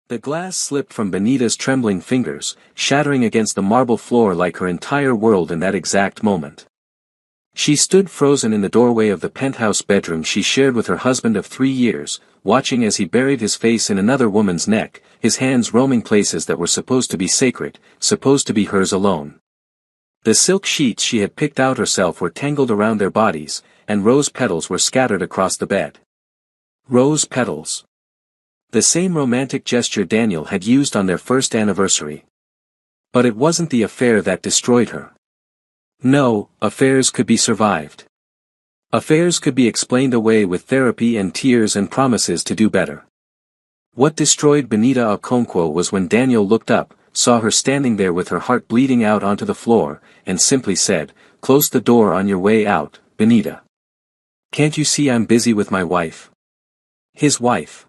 The glass slipped from Benita's trembling fingers, shattering against the marble floor like her entire world in that exact moment. She stood frozen in the doorway of the penthouse bedroom she shared with her husband of 3 years, watching as he buried his face in another woman's neck, his hands roaming places that were supposed to be sacred, supposed to be hers alone. The silk sheets she had picked out herself were tangled around their bodies, and rose petals were scattered across the bed. Rose petals. The same romantic gesture Daniel had used on their first anniversary. But it wasn't the affair that destroyed her. No, affairs could be survived. Affairs could be explained away with therapy and tears and promises to do better. What destroyed Benita Okonkwo was when Daniel looked up, saw her standing there with her heart bleeding out onto the floor, and simply said, "Close the door on your way out, Benita. Can't you see I'm busy with my wife?" His wife.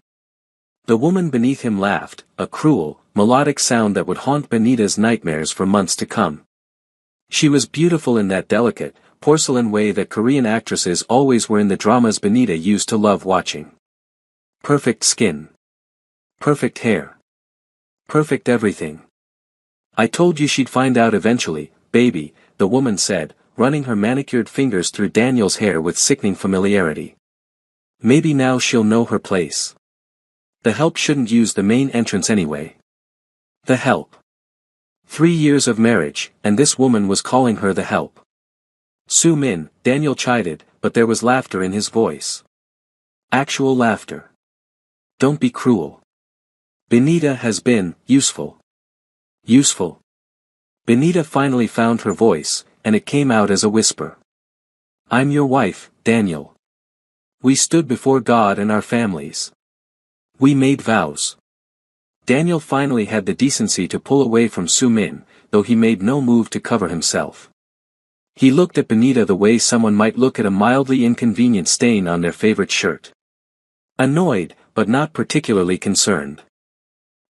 The woman beneath him laughed, a cruel, melodic sound that would haunt Benita's nightmares for months to come. She was beautiful in that delicate, porcelain way that Korean actresses always were in the dramas Benita used to love watching. Perfect skin. Perfect hair. Perfect everything. "I told you she'd find out eventually, baby," the woman said, running her manicured fingers through Daniel's hair with sickening familiarity. "Maybe now she'll know her place. The help shouldn't use the main entrance anyway." The help. 3 years of marriage, and this woman was calling her the help. "Soo Min," Daniel chided, but there was laughter in his voice. Actual laughter. "Don't be cruel. Benita has been useful." Useful. Benita finally found her voice, and it came out as a whisper. "I'm your wife, Daniel. We stood before God and our families. We made vows." Daniel finally had the decency to pull away from Soo Min, though he made no move to cover himself. He looked at Benita the way someone might look at a mildly inconvenient stain on their favorite shirt. Annoyed, but not particularly concerned.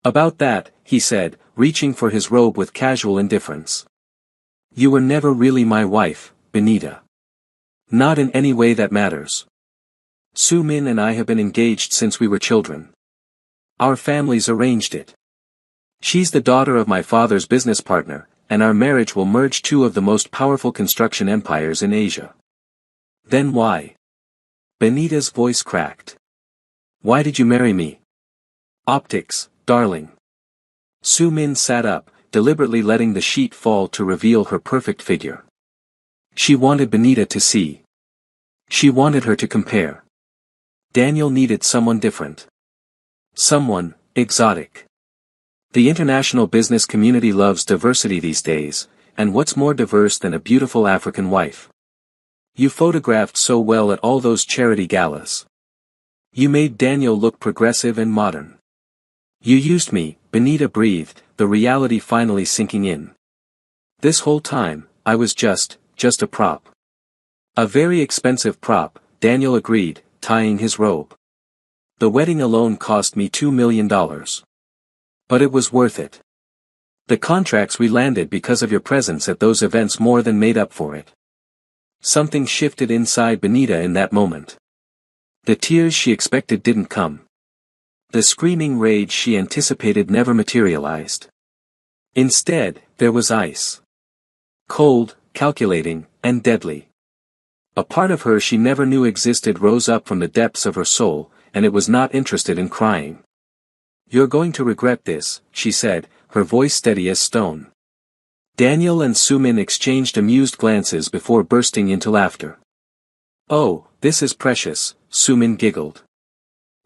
"About that," he said, reaching for his robe with casual indifference. "You were never really my wife, Benita. Not in any way that matters. Soo Min and I have been engaged since we were children. Our families arranged it. She's the daughter of my father's business partner, and our marriage will merge two of the most powerful construction empires in Asia." "Then why?" Benita's voice cracked. "Why did you marry me?" "Optics, darling." Soo Min sat up, deliberately letting the sheet fall to reveal her perfect figure. She wanted Benita to see. She wanted her to compare. Daniel needed someone different. Someone exotic. The international business community loves diversity these days, and what's more diverse than a beautiful African wife? You photographed so well at all those charity galas. You made Daniel look progressive and modern. You used me, Benita breathed, the reality finally sinking in. This whole time, I was just a prop. A very expensive prop, Daniel agreed, tying his robe. The wedding alone cost me $2 million. But it was worth it. The contracts we landed because of your presence at those events more than made up for it. Something shifted inside Benita in that moment. The tears she expected didn't come. The screaming rage she anticipated never materialized. Instead, there was ice. Cold, calculating, and deadly. A part of her she never knew existed rose up from the depths of her soul, and it was not interested in crying. "You're going to regret this," she said, her voice steady as stone. Daniel and Soo Min exchanged amused glances before bursting into laughter. "Oh, this is precious," Soo Min giggled.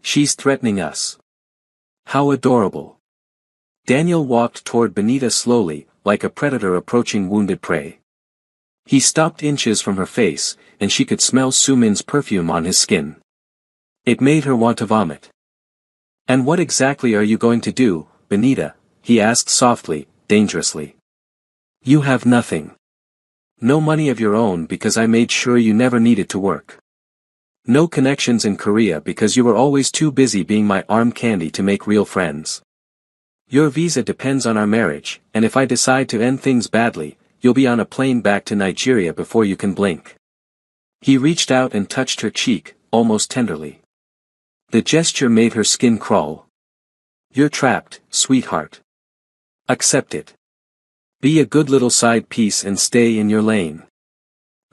"She's threatening us. How adorable." Daniel walked toward Benita slowly, like a predator approaching wounded prey. He stopped inches from her face, and she could smell Soo Min's perfume on his skin. It made her want to vomit. "And what exactly are you going to do, Benita?" he asked softly, dangerously. "You have nothing. No money of your own because I made sure you never needed to work. No connections in Korea because you were always too busy being my arm candy to make real friends. Your visa depends on our marriage, and if I decide to end things badly, you'll be on a plane back to Nigeria before you can blink." He reached out and touched her cheek, almost tenderly. The gesture made her skin crawl. You're trapped, sweetheart. Accept it. Be a good little side piece and stay in your lane.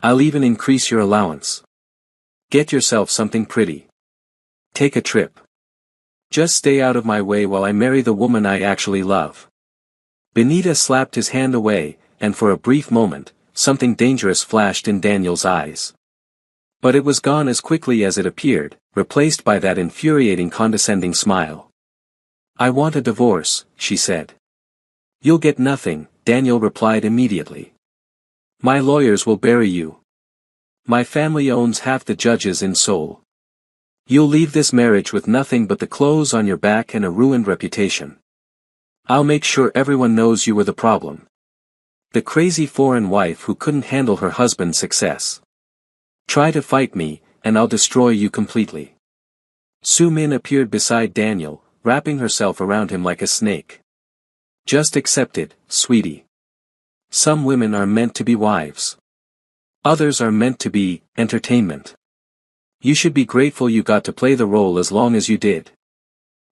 I'll even increase your allowance. Get yourself something pretty. Take a trip. Just stay out of my way while I marry the woman I actually love. Benita slapped his hand away, and for a brief moment, something dangerous flashed in Daniel's eyes. But it was gone as quickly as it appeared, replaced by that infuriating condescending smile. I want a divorce, she said. You'll get nothing, Daniel replied immediately. My lawyers will bury you. My family owns half the judges in Seoul. You'll leave this marriage with nothing but the clothes on your back and a ruined reputation. I'll make sure everyone knows you were the problem. The crazy foreign wife who couldn't handle her husband's success. Try to fight me, and I'll destroy you completely. Su Min appeared beside Daniel, wrapping herself around him like a snake. Just accept it, sweetie. Some women are meant to be wives. Others are meant to be entertainment. You should be grateful you got to play the role as long as you did.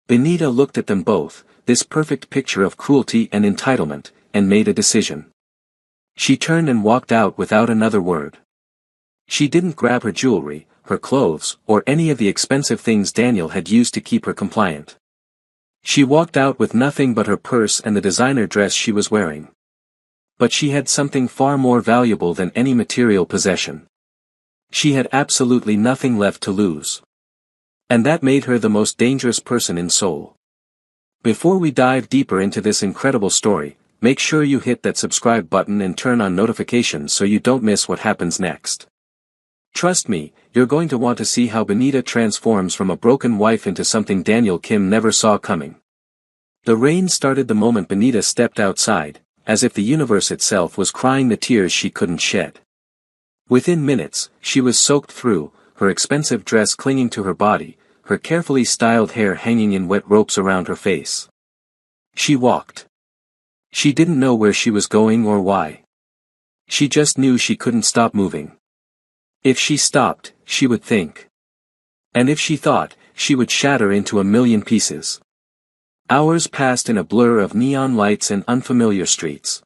Benita looked at them both, this perfect picture of cruelty and entitlement, and made a decision. She turned and walked out without another word. She didn't grab her jewelry, her clothes, or any of the expensive things Daniel had used to keep her compliant. She walked out with nothing but her purse and the designer dress she was wearing. But she had something far more valuable than any material possession. She had absolutely nothing left to lose. And that made her the most dangerous person in Seoul. Before we dive deeper into this incredible story, make sure you hit that subscribe button and turn on notifications so you don't miss what happens next. Trust me, you're going to want to see how Benita transforms from a broken wife into something Daniel Kim never saw coming. The rain started the moment Benita stepped outside, as if the universe itself was crying the tears she couldn't shed. Within minutes, she was soaked through, her expensive dress clinging to her body, her carefully styled hair hanging in wet ropes around her face. She walked. She didn't know where she was going or why. She just knew she couldn't stop moving. If she stopped, she would think. And if she thought, she would shatter into a million pieces. Hours passed in a blur of neon lights and unfamiliar streets.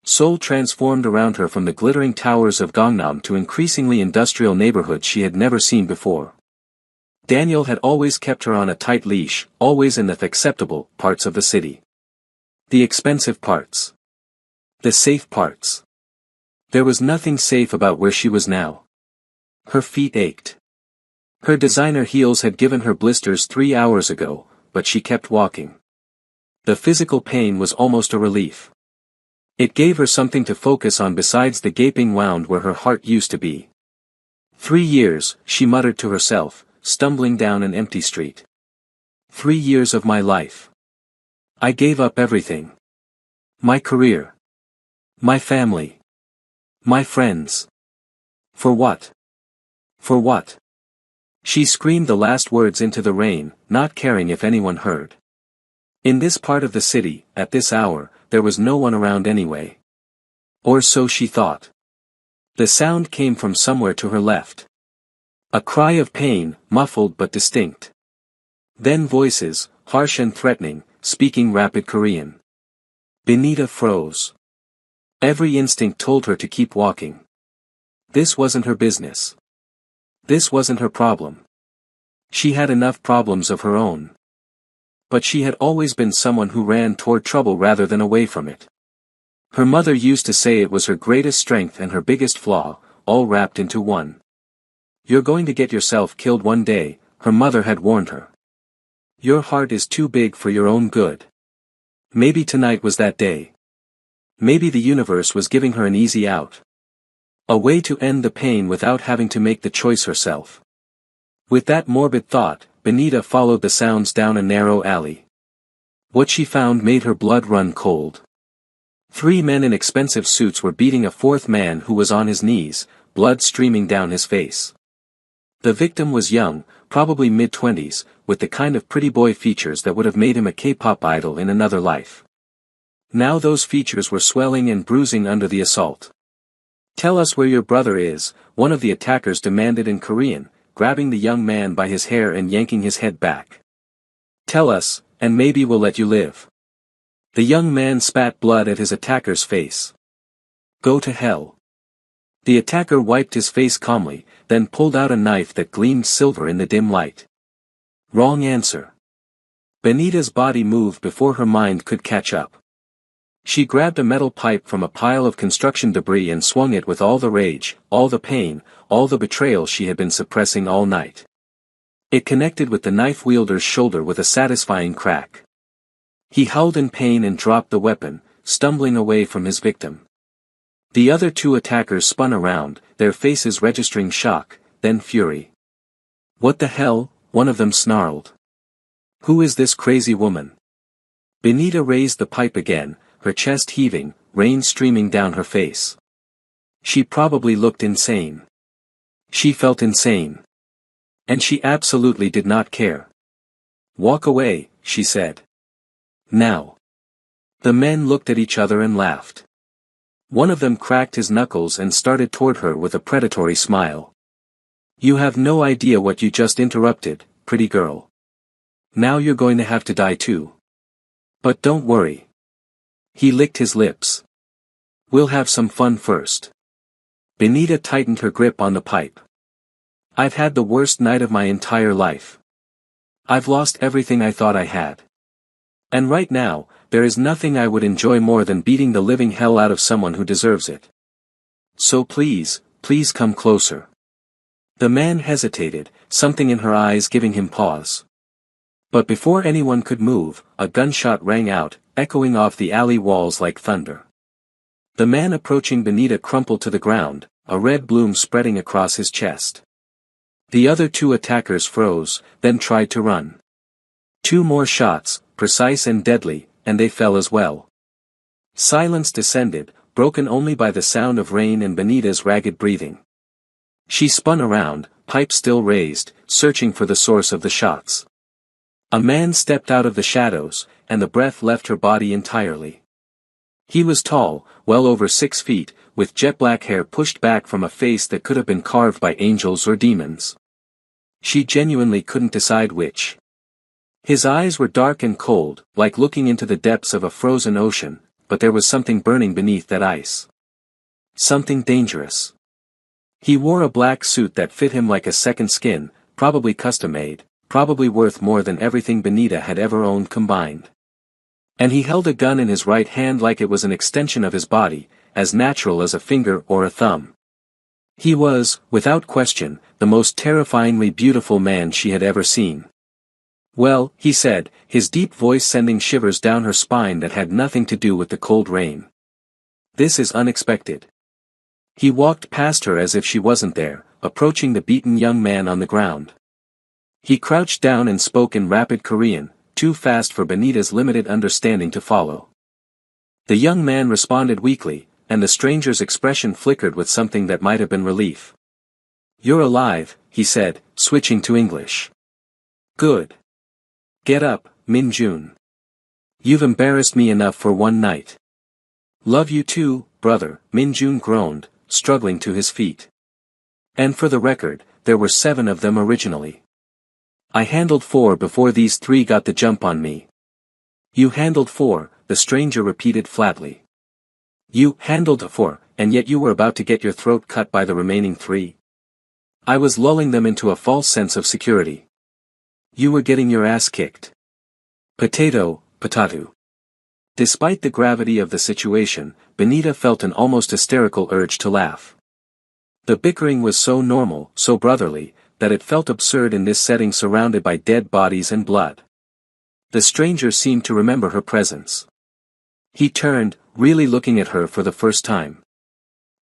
Seoul transformed around her from the glittering towers of Gangnam to increasingly industrial neighborhoods she had never seen before. Daniel had always kept her on a tight leash, always in the acceptable parts of the city. The expensive parts. The safe parts. There was nothing safe about where she was now. Her feet ached. Her designer heels had given her blisters 3 hours ago, but she kept walking. The physical pain was almost a relief. It gave her something to focus on besides the gaping wound where her heart used to be. 3 years, she muttered to herself, stumbling down an empty street. 3 years of my life. I gave up everything. My career. My family. My friends. For what? For what? She screamed the last words into the rain, not caring if anyone heard. In this part of the city, at this hour, there was no one around anyway. Or so she thought. The sound came from somewhere to her left. A cry of pain, muffled but distinct. Then voices, harsh and threatening, speaking rapid Korean. Benita froze. Every instinct told her to keep walking. This wasn't her business. This wasn't her problem. She had enough problems of her own. But she had always been someone who ran toward trouble rather than away from it. Her mother used to say it was her greatest strength and her biggest flaw, all wrapped into one. You're going to get yourself killed one day, her mother had warned her. Your heart is too big for your own good. Maybe tonight was that day. Maybe the universe was giving her an easy out. A way to end the pain without having to make the choice herself. With that morbid thought, Benita followed the sounds down a narrow alley. What she found made her blood run cold. 3 men in expensive suits were beating a 4th man who was on his knees, blood streaming down his face. The victim was young, probably mid-20s, with the kind of pretty boy features that would have made him a K-pop idol in another life. Now those features were swelling and bruising under the assault. Tell us where your brother is, one of the attackers demanded in Korean, grabbing the young man by his hair and yanking his head back. Tell us, and maybe we'll let you live." The young man spat blood at his attacker's face. "Go to hell." The attacker wiped his face calmly, then pulled out a knife that gleamed silver in the dim light. Wrong answer. Benita's body moved before her mind could catch up. She grabbed a metal pipe from a pile of construction debris and swung it with all the rage, all the pain, all the betrayal she had been suppressing all night. It connected with the knife wielder's shoulder with a satisfying crack. He howled in pain and dropped the weapon, stumbling away from his victim. The other two attackers spun around, their faces registering shock, then fury. "What the hell?" one of them snarled. "Who is this crazy woman?" Benita raised the pipe again, her chest heaving, rain streaming down her face. She probably looked insane. She felt insane. And she absolutely did not care. "Walk away," she said. "Now." The men looked at each other and laughed. One of them cracked his knuckles and started toward her with a predatory smile. "You have no idea what you just interrupted, pretty girl. Now you're going to have to die too. But don't worry." He licked his lips. "We'll have some fun first." Benita tightened her grip on the pipe. "I've had the worst night of my entire life. I've lost everything I thought I had. And right now, there is nothing I would enjoy more than beating the living hell out of someone who deserves it. So please, please come closer." The man hesitated, something in her eyes giving him pause. But before anyone could move, a gunshot rang out, echoing off the alley walls like thunder. The man approaching Benita crumpled to the ground, a red bloom spreading across his chest. The other two attackers froze, then tried to run. Two more shots, precise and deadly, and they fell as well. Silence descended, broken only by the sound of rain and Benita's ragged breathing. She spun around, pipe still raised, searching for the source of the shots. A man stepped out of the shadows, and the breath left her body entirely. He was tall, well over 6 feet, with jet-black hair pushed back from a face that could have been carved by angels or demons. She genuinely couldn't decide which. His eyes were dark and cold, like looking into the depths of a frozen ocean, but there was something burning beneath that ice. Something dangerous. He wore a black suit that fit him like a second skin, probably custom-made, probably worth more than everything Benita had ever owned combined. And he held a gun in his right hand like it was an extension of his body, as natural as a finger or a thumb. He was, without question, the most terrifyingly beautiful man she had ever seen. "Well," he said, his deep voice sending shivers down her spine that had nothing to do with the cold rain. "This is unexpected." He walked past her as if she wasn't there, approaching the beaten young man on the ground. He crouched down and spoke in rapid Korean, too fast for Benita's limited understanding to follow. The young man responded weakly, and the stranger's expression flickered with something that might have been relief. "You're alive," he said, switching to English. "Good. Get up, Min Jun. You've embarrassed me enough for one night." "Love you too, brother," Min Jun groaned, struggling to his feet. "And for the record, there were 7 of them originally. I handled 4 before these 3 got the jump on me." "You handled 4, the stranger repeated flatly. "You handled 4, and yet you were about to get your throat cut by the remaining 3. I was lulling them into a false sense of security. You were getting your ass kicked. Potato. Despite the gravity of the situation, Benita felt an almost hysterical urge to laugh. The bickering was so normal, so brotherly, that it felt absurd in this setting surrounded by dead bodies and blood. The stranger seemed to remember her presence. He turned, really looking at her for the first time.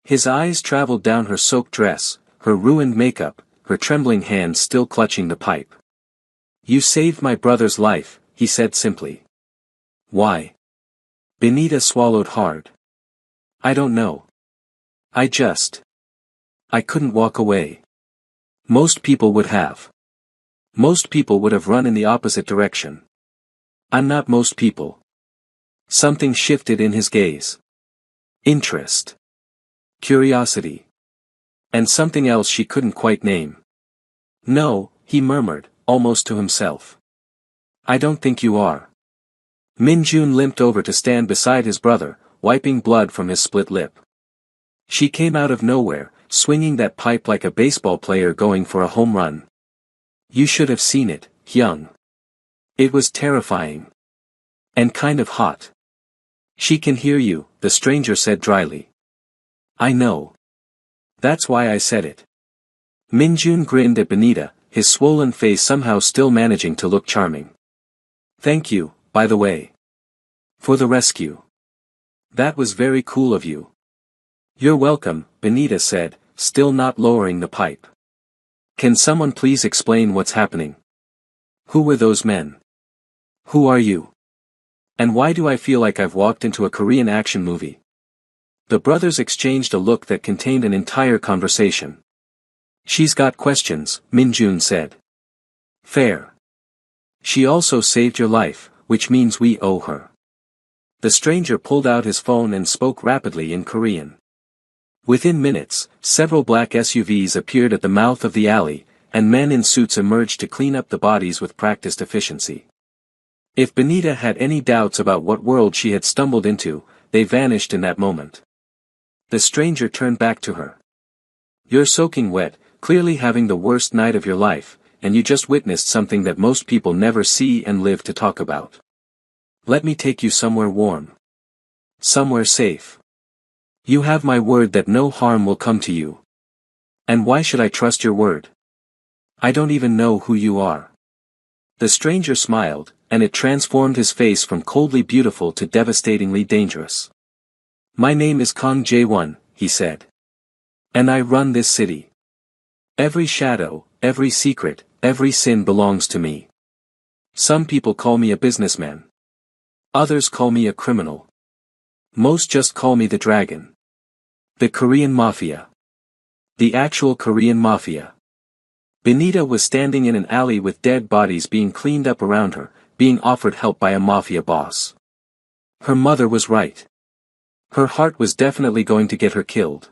His eyes traveled down her soaked dress, her ruined makeup, her trembling hands still clutching the pipe. "You saved my brother's life," he said simply. "Why?" Benita swallowed hard. "I don't know. I couldn't walk away. Most people would have. Most people would have run in the opposite direction. I'm not most people." Something shifted in his gaze. Interest. Curiosity. And something else she couldn't quite name. "No," he murmured, almost to himself. "I don't think you are." Minjun limped over to stand beside his brother, wiping blood from his split lip. She came out of nowhere, swinging that pipe like a baseball player going for a home run. You should have seen it, Hyung. It was terrifying. And kind of hot. She can hear you, the stranger said dryly. I know. That's why I said it. Minjun grinned at Benita, his swollen face somehow still managing to look charming. Thank you, by the way. For the rescue. That was very cool of you. You're welcome, Benita said, still not lowering the pipe. Can someone please explain what's happening? Who were those men? Who are you? And why do I feel like I've walked into a Korean action movie? The brothers exchanged a look that contained an entire conversation. She's got questions, Minjun said. Fair. She also saved your life, which means we owe her. The stranger pulled out his phone and spoke rapidly in Korean. Within minutes, several black SUVs appeared at the mouth of the alley, and men in suits emerged to clean up the bodies with practiced efficiency. If Benita had any doubts about what world she had stumbled into, they vanished in that moment. The stranger turned back to her. You're soaking wet, clearly having the worst night of your life, and you just witnessed something that most people never see and live to talk about. Let me take you somewhere warm. Somewhere safe. You have my word that no harm will come to you. And why should I trust your word? I don't even know who you are. The stranger smiled, and it transformed his face from coldly beautiful to devastatingly dangerous. My name is Kang Jae-won, he said. And I run this city. Every shadow, every secret, every sin belongs to me. Some people call me a businessman. Others call me a criminal. Most just call me the dragon. The Korean Mafia. The actual Korean Mafia. Benita was standing in an alley with dead bodies being cleaned up around her, being offered help by a mafia boss. Her mother was right. Her heart was definitely going to get her killed.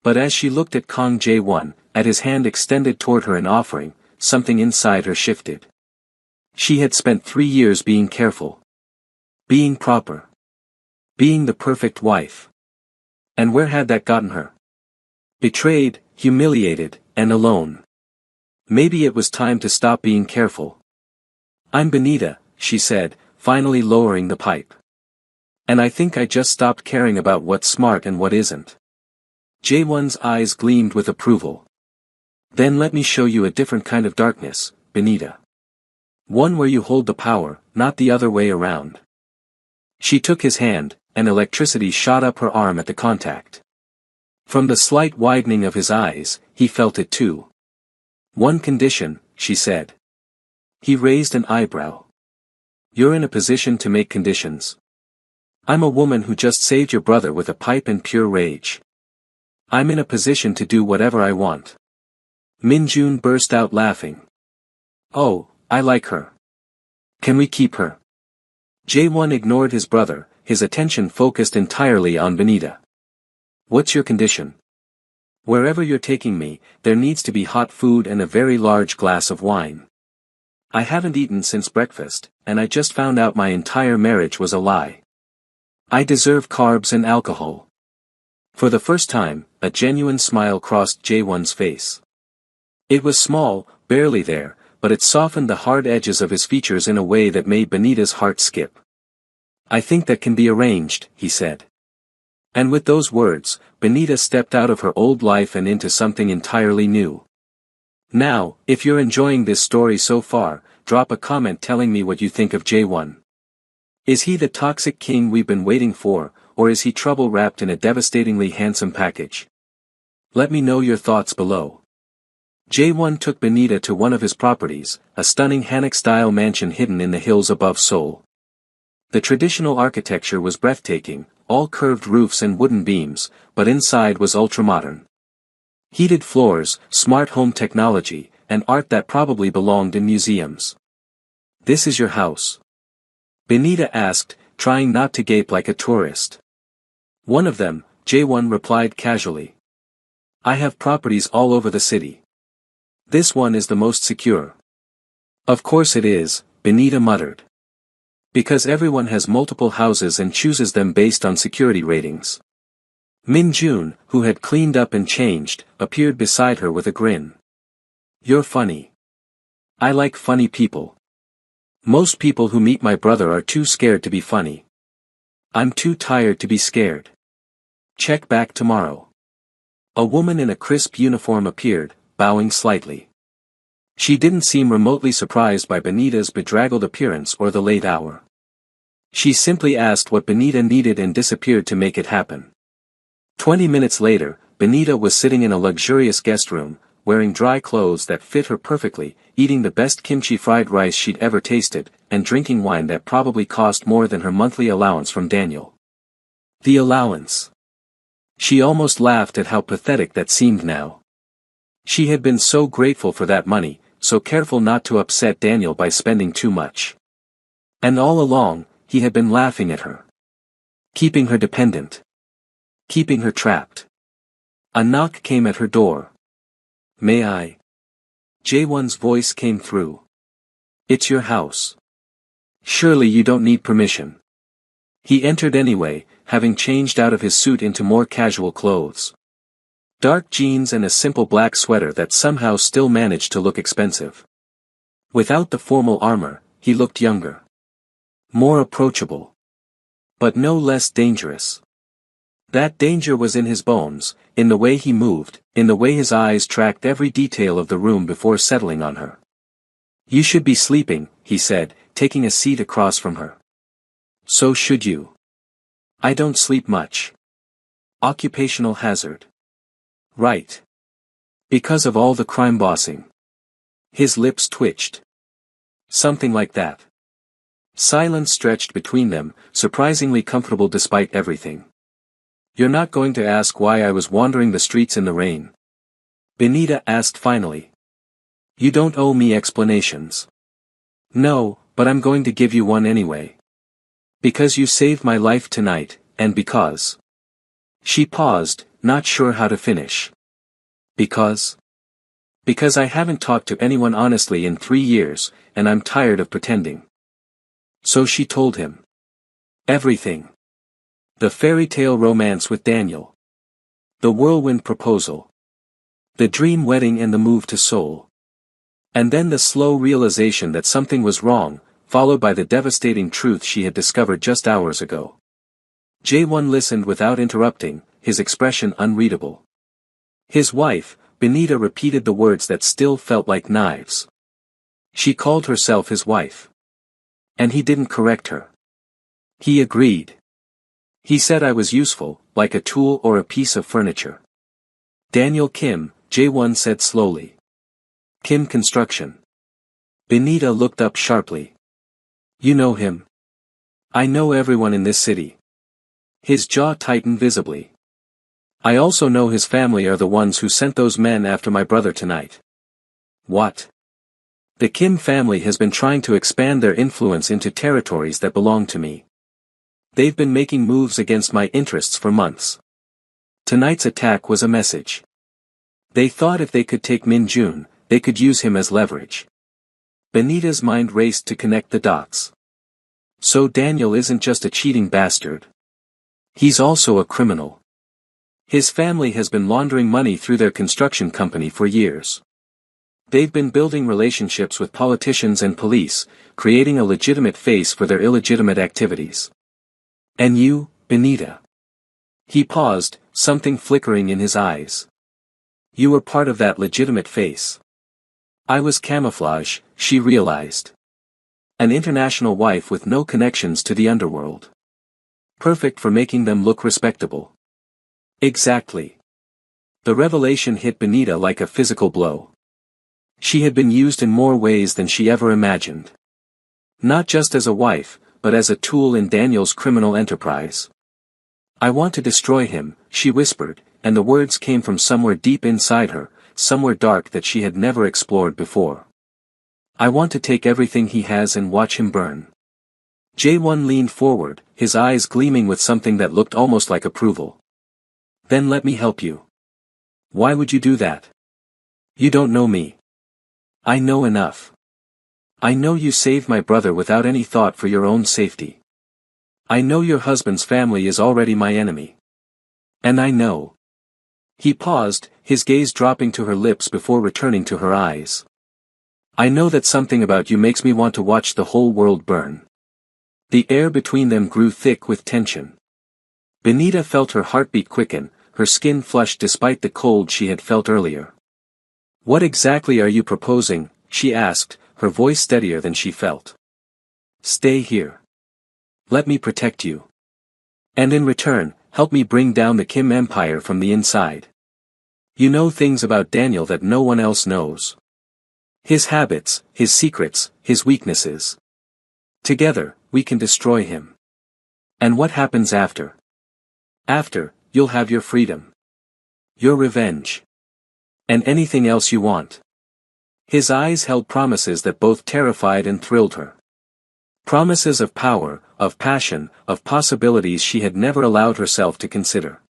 But as she looked at Kang Jae-won, at his hand extended toward her in offering, something inside her shifted. She had spent 3 years being careful. Being proper. Being the perfect wife. And where had that gotten her? Betrayed, humiliated, and alone. Maybe it was time to stop being careful. I'm Benita, she said, finally lowering the pipe. And I think I just stopped caring about what's smart and what isn't. Jae-won's eyes gleamed with approval. Then let me show you a different kind of darkness, Benita. One where you hold the power, not the other way around. She took his hand, and electricity shot up her arm at the contact. From the slight widening of his eyes, he felt it too. One condition, she said. He raised an eyebrow. You're in a position to make conditions. I'm a woman who just saved your brother with a pipe in pure rage. I'm in a position to do whatever I want. Minjun burst out laughing. Oh, I like her. Can we keep her? Jae-won ignored his brother, his attention focused entirely on Benita. What's your condition? Wherever you're taking me, there needs to be hot food and a very large glass of wine. I haven't eaten since breakfast, and I just found out my entire marriage was a lie. I deserve carbs and alcohol. For the first time, a genuine smile crossed Jae-won's face. It was small, barely there, but it softened the hard edges of his features in a way that made Benita's heart skip. I think that can be arranged, he said. And with those words, Benita stepped out of her old life and into something entirely new. Now, if you're enjoying this story so far, drop a comment telling me what you think of Jae-won. Is he the toxic king we've been waiting for, or is he trouble wrapped in a devastatingly handsome package? Let me know your thoughts below. Jae-won took Benita to one of his properties, a stunning Hanok-style mansion hidden in the hills above Seoul. The traditional architecture was breathtaking, all curved roofs and wooden beams, but inside was ultramodern. Heated floors, smart home technology, and art that probably belonged in museums. This is your house? Benita asked, trying not to gape like a tourist. One of them, Jae-won replied casually. I have properties all over the city. This one is the most secure. Of course it is, Benita muttered. Because everyone has multiple houses and chooses them based on security ratings. Min Jun, who had cleaned up and changed, appeared beside her with a grin. You're funny. I like funny people. Most people who meet my brother are too scared to be funny. I'm too tired to be scared. Check back tomorrow. A woman in a crisp uniform appeared, bowing slightly. She didn't seem remotely surprised by Benita's bedraggled appearance or the late hour. She simply asked what Benita needed and disappeared to make it happen. 20 minutes later, Benita was sitting in a luxurious guest room, wearing dry clothes that fit her perfectly, eating the best kimchi fried rice she'd ever tasted, and drinking wine that probably cost more than her monthly allowance from Daniel. The allowance. She almost laughed at how pathetic that seemed now. She had been so grateful for that money, so careful not to upset Daniel by spending too much. And all along, he had been laughing at her. Keeping her dependent. Keeping her trapped. A knock came at her door. May I? Jaewon's voice came through. It's your house. Surely you don't need permission. He entered anyway, having changed out of his suit into more casual clothes. Dark jeans and a simple black sweater that somehow still managed to look expensive. Without the formal armor, he looked younger. More approachable. But no less dangerous. That danger was in his bones, in the way he moved, in the way his eyes tracked every detail of the room before settling on her. You should be sleeping, he said, taking a seat across from her. So should you. I don't sleep much. Occupational hazard. Right. Because of all the crime bossing. His lips twitched. Something like that. Silence stretched between them, surprisingly comfortable despite everything. You're not going to ask why I was wandering the streets in the rain? Benita asked finally. You don't owe me explanations. No, but I'm going to give you one anyway. Because you saved my life tonight, and because. She paused, not sure how to finish. Because? Because I haven't talked to anyone honestly in 3 years, and I'm tired of pretending. So she told him. Everything. The fairy tale romance with Daniel. The whirlwind proposal. The dream wedding and the move to Seoul. And then the slow realization that something was wrong, followed by the devastating truth she had discovered just hours ago. Jaewon listened without interrupting, his expression unreadable. His wife, Benita, repeated the words that still felt like knives. She called herself his wife. And he didn't correct her. He agreed. He said I was useful, like a tool or a piece of furniture. Daniel Kim, Jaewon said slowly. Kim Construction. Benita looked up sharply. You know him? I know everyone in this city. His jaw tightened visibly. I also know his family are the ones who sent those men after my brother tonight. What? The Kim family has been trying to expand their influence into territories that belong to me. They've been making moves against my interests for months. Tonight's attack was a message. They thought if they could take Min Jun, they could use him as leverage. Benita's mind raced to connect the dots. So Daniel isn't just a cheating bastard. He's also a criminal. His family has been laundering money through their construction company for years. They've been building relationships with politicians and police, creating a legitimate face for their illegitimate activities. And you, Benita. He paused, something flickering in his eyes. You were part of that legitimate face. I was camouflage, she realized. An international wife with no connections to the underworld. Perfect for making them look respectable. Exactly. The revelation hit Benita like a physical blow. She had been used in more ways than she ever imagined. Not just as a wife, but as a tool in Daniel's criminal enterprise. I want to destroy him, she whispered, and the words came from somewhere deep inside her, somewhere dark that she had never explored before. I want to take everything he has and watch him burn. Jaewon leaned forward, his eyes gleaming with something that looked almost like approval. Then let me help you. Why would you do that? You don't know me. I know enough. I know you saved my brother without any thought for your own safety. I know your husband's family is already my enemy. And I know. He paused, his gaze dropping to her lips before returning to her eyes. I know that something about you makes me want to watch the whole world burn. The air between them grew thick with tension. Benita felt her heartbeat quicken, her skin flushed despite the cold she had felt earlier. What exactly are you proposing? She asked, her voice steadier than she felt. Stay here. Let me protect you. And in return, help me bring down the Kim Empire from the inside. You know things about Daniel that no one else knows. His habits, his secrets, his weaknesses. Together, we can destroy him. And what happens after? After, you'll have your freedom. Your revenge. And anything else you want. His eyes held promises that both terrified and thrilled her. Promises of power, of passion, of possibilities she had never allowed herself to consider.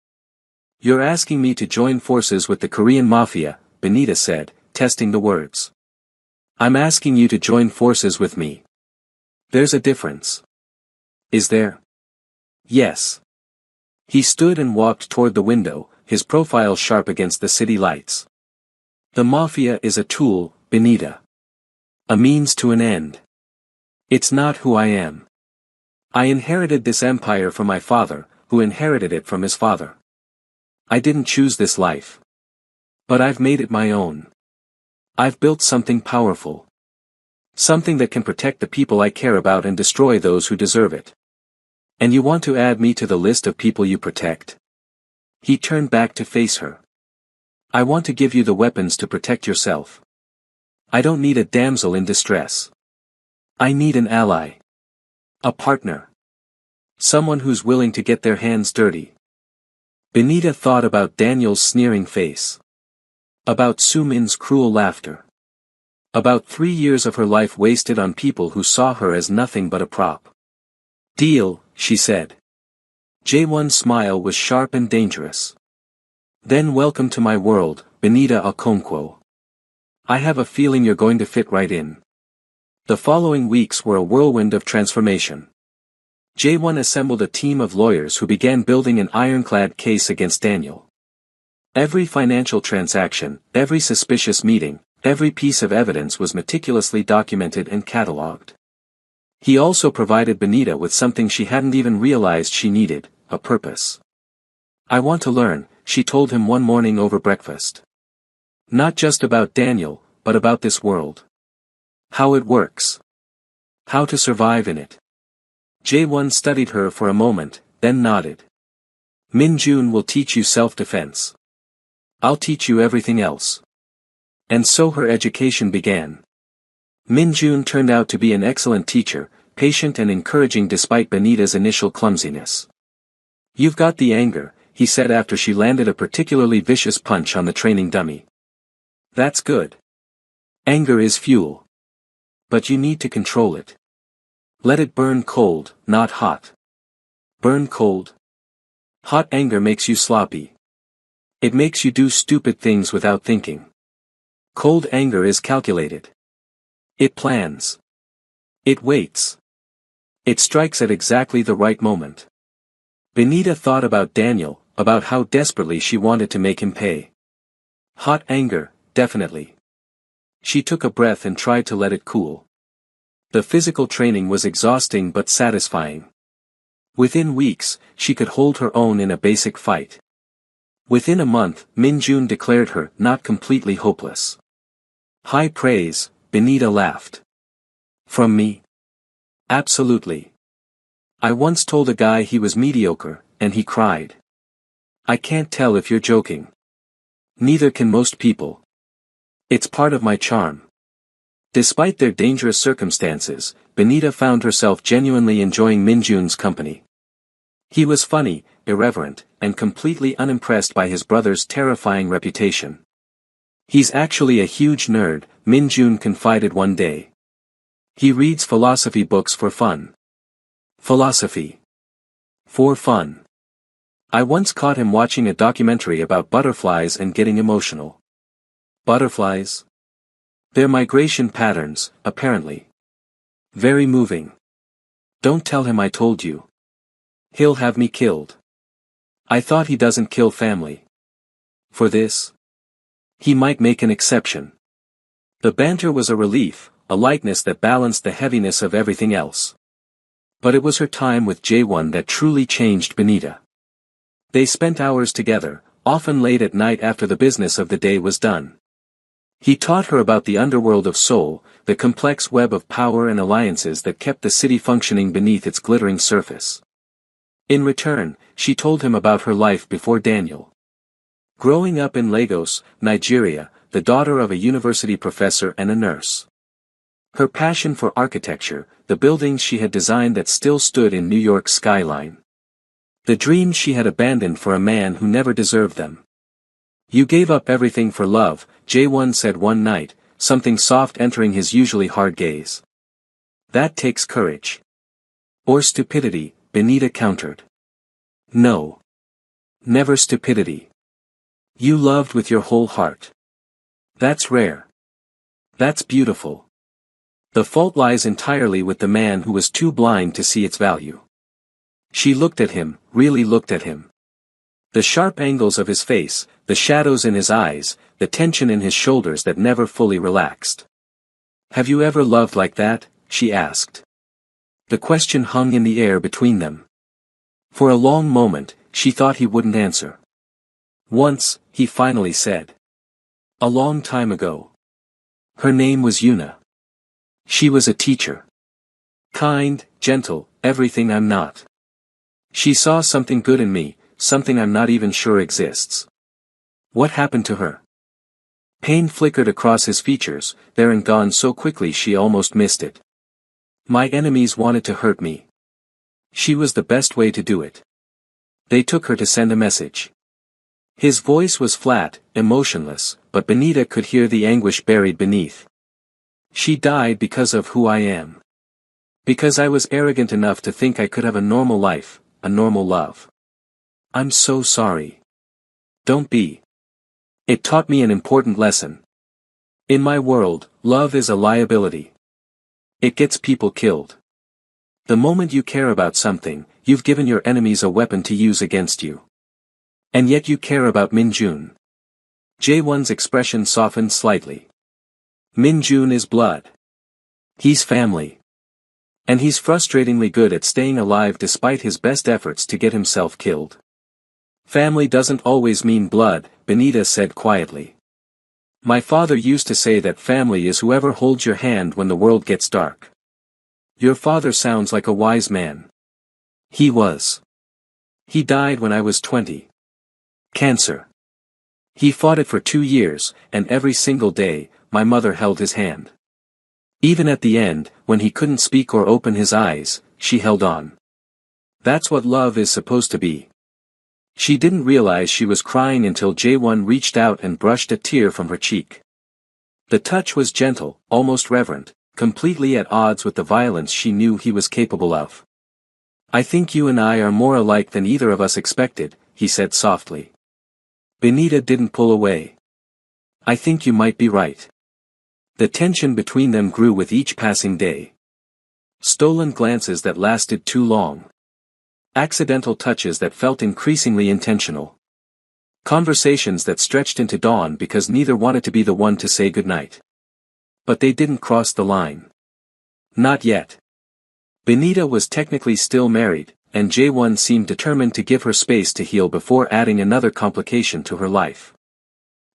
You're asking me to join forces with the Korean Mafia, Benita said, testing the words. I'm asking you to join forces with me. There's a difference. Is there? Yes. He stood and walked toward the window, his profile sharp against the city lights. The Mafia is a tool, Benita. A means to an end. It's not who I am. I inherited this empire from my father, who inherited it from his father. I didn't choose this life. But I've made it my own. I've built something powerful. Something that can protect the people I care about and destroy those who deserve it. And you want to add me to the list of people you protect? He turned back to face her. I want to give you the weapons to protect yourself. I don't need a damsel in distress. I need an ally. A partner. Someone who's willing to get their hands dirty. Benita thought about Daniel's sneering face. About Sumin's cruel laughter. About 3 years of her life wasted on people who saw her as nothing but a prop. Deal, she said. Jaewon's smile was sharp and dangerous. Then welcome to my world, Benita Okonkwo. I have a feeling you're going to fit right in. The following weeks were a whirlwind of transformation. Jaewon assembled a team of lawyers who began building an ironclad case against Daniel. Every financial transaction, every suspicious meeting, every piece of evidence was meticulously documented and catalogued. He also provided Benita with something she hadn't even realized she needed, a purpose. I want to learn, she told him one morning over breakfast. Not just about Daniel, but about this world. How it works. How to survive in it. Jaewon studied her for a moment, then nodded. Min-jun will teach you self-defense. I'll teach you everything else. And so her education began. Min-jun turned out to be an excellent teacher, patient and encouraging despite Benita's initial clumsiness. You've got the anger, he said after she landed a particularly vicious punch on the training dummy. That's good. Anger is fuel. But you need to control it. Let it burn cold, not hot. Burn cold. Hot anger makes you sloppy. It makes you do stupid things without thinking. Cold anger is calculated. It plans. It waits. It strikes at exactly the right moment. Benita thought about Daniel, about how desperately she wanted to make him pay. Hot anger, definitely. She took a breath and tried to let it cool. The physical training was exhausting but satisfying. Within weeks, she could hold her own in a basic fight. Within a month, Min-jun declared her not completely hopeless. High praise, Benita laughed. From me? Absolutely. I once told a guy he was mediocre, and he cried. I can't tell if you're joking. Neither can most people. It's part of my charm. Despite their dangerous circumstances, Benita found herself genuinely enjoying Min-jun's company. He was funny, irreverent, and completely unimpressed by his brother's terrifying reputation. He's actually a huge nerd, Min-jun confided one day. He reads philosophy books for fun. Philosophy. For fun. I once caught him watching a documentary about butterflies and getting emotional. Butterflies? Their migration patterns, apparently. Very moving. Don't tell him I told you. He'll have me killed. I thought he doesn't kill family. For this? He might make an exception. The banter was a relief, a lightness that balanced the heaviness of everything else. But it was her time with J1 that truly changed Benita. They spent hours together, often late at night after the business of the day was done. He taught her about the underworld of Seoul, the complex web of power and alliances that kept the city functioning beneath its glittering surface. In return, she told him about her life before Daniel. Growing up in Lagos, Nigeria, the daughter of a university professor and a nurse. Her passion for architecture, the buildings she had designed that still stood in New York's skyline. The dreams she had abandoned for a man who never deserved them. You gave up everything for love, J1 said one night, something soft entering his usually hard gaze. That takes courage. Or stupidity, Benita countered. No. Never stupidity. You loved with your whole heart. That's rare. That's beautiful. The fault lies entirely with the man who was too blind to see its value. She looked at him, really looked at him. The sharp angles of his face, the shadows in his eyes, the tension in his shoulders that never fully relaxed. Have you ever loved like that? She asked. The question hung in the air between them. For a long moment, she thought he wouldn't answer. Once, he finally said. A long time ago. Her name was Yuna. She was a teacher. Kind, gentle, everything I'm not. She saw something good in me, something I'm not even sure exists. What happened to her? Pain flickered across his features, there and gone so quickly she almost missed it. My enemies wanted to hurt me. She was the best way to do it. They took her to send a message. His voice was flat, emotionless, but Benita could hear the anguish buried beneath. She died because of who I am. Because I was arrogant enough to think I could have a normal life, a normal love. I'm so sorry. Don't be. It taught me an important lesson. In my world, love is a liability. It gets people killed. The moment you care about something, you've given your enemies a weapon to use against you. And yet you care about Minjun. J1's expression softened slightly. Minjun is blood. He's family. And he's frustratingly good at staying alive despite his best efforts to get himself killed. Family doesn't always mean blood, Benita said quietly. My father used to say that family is whoever holds your hand when the world gets dark. Your father sounds like a wise man. He was. He died when I was 20. Cancer. He fought it for 2 years, and every single day, my mother held his hand. Even at the end, when he couldn't speak or open his eyes, she held on. That's what love is supposed to be. She didn't realize she was crying until J1 reached out and brushed a tear from her cheek. The touch was gentle, almost reverent, completely at odds with the violence she knew he was capable of. I think you and I are more alike than either of us expected, he said softly. Benita didn't pull away. I think you might be right. The tension between them grew with each passing day. Stolen glances that lasted too long. Accidental touches that felt increasingly intentional. Conversations that stretched into dawn because neither wanted to be the one to say goodnight. But they didn't cross the line. Not yet. Benita was technically still married, and J1 seemed determined to give her space to heal before adding another complication to her life.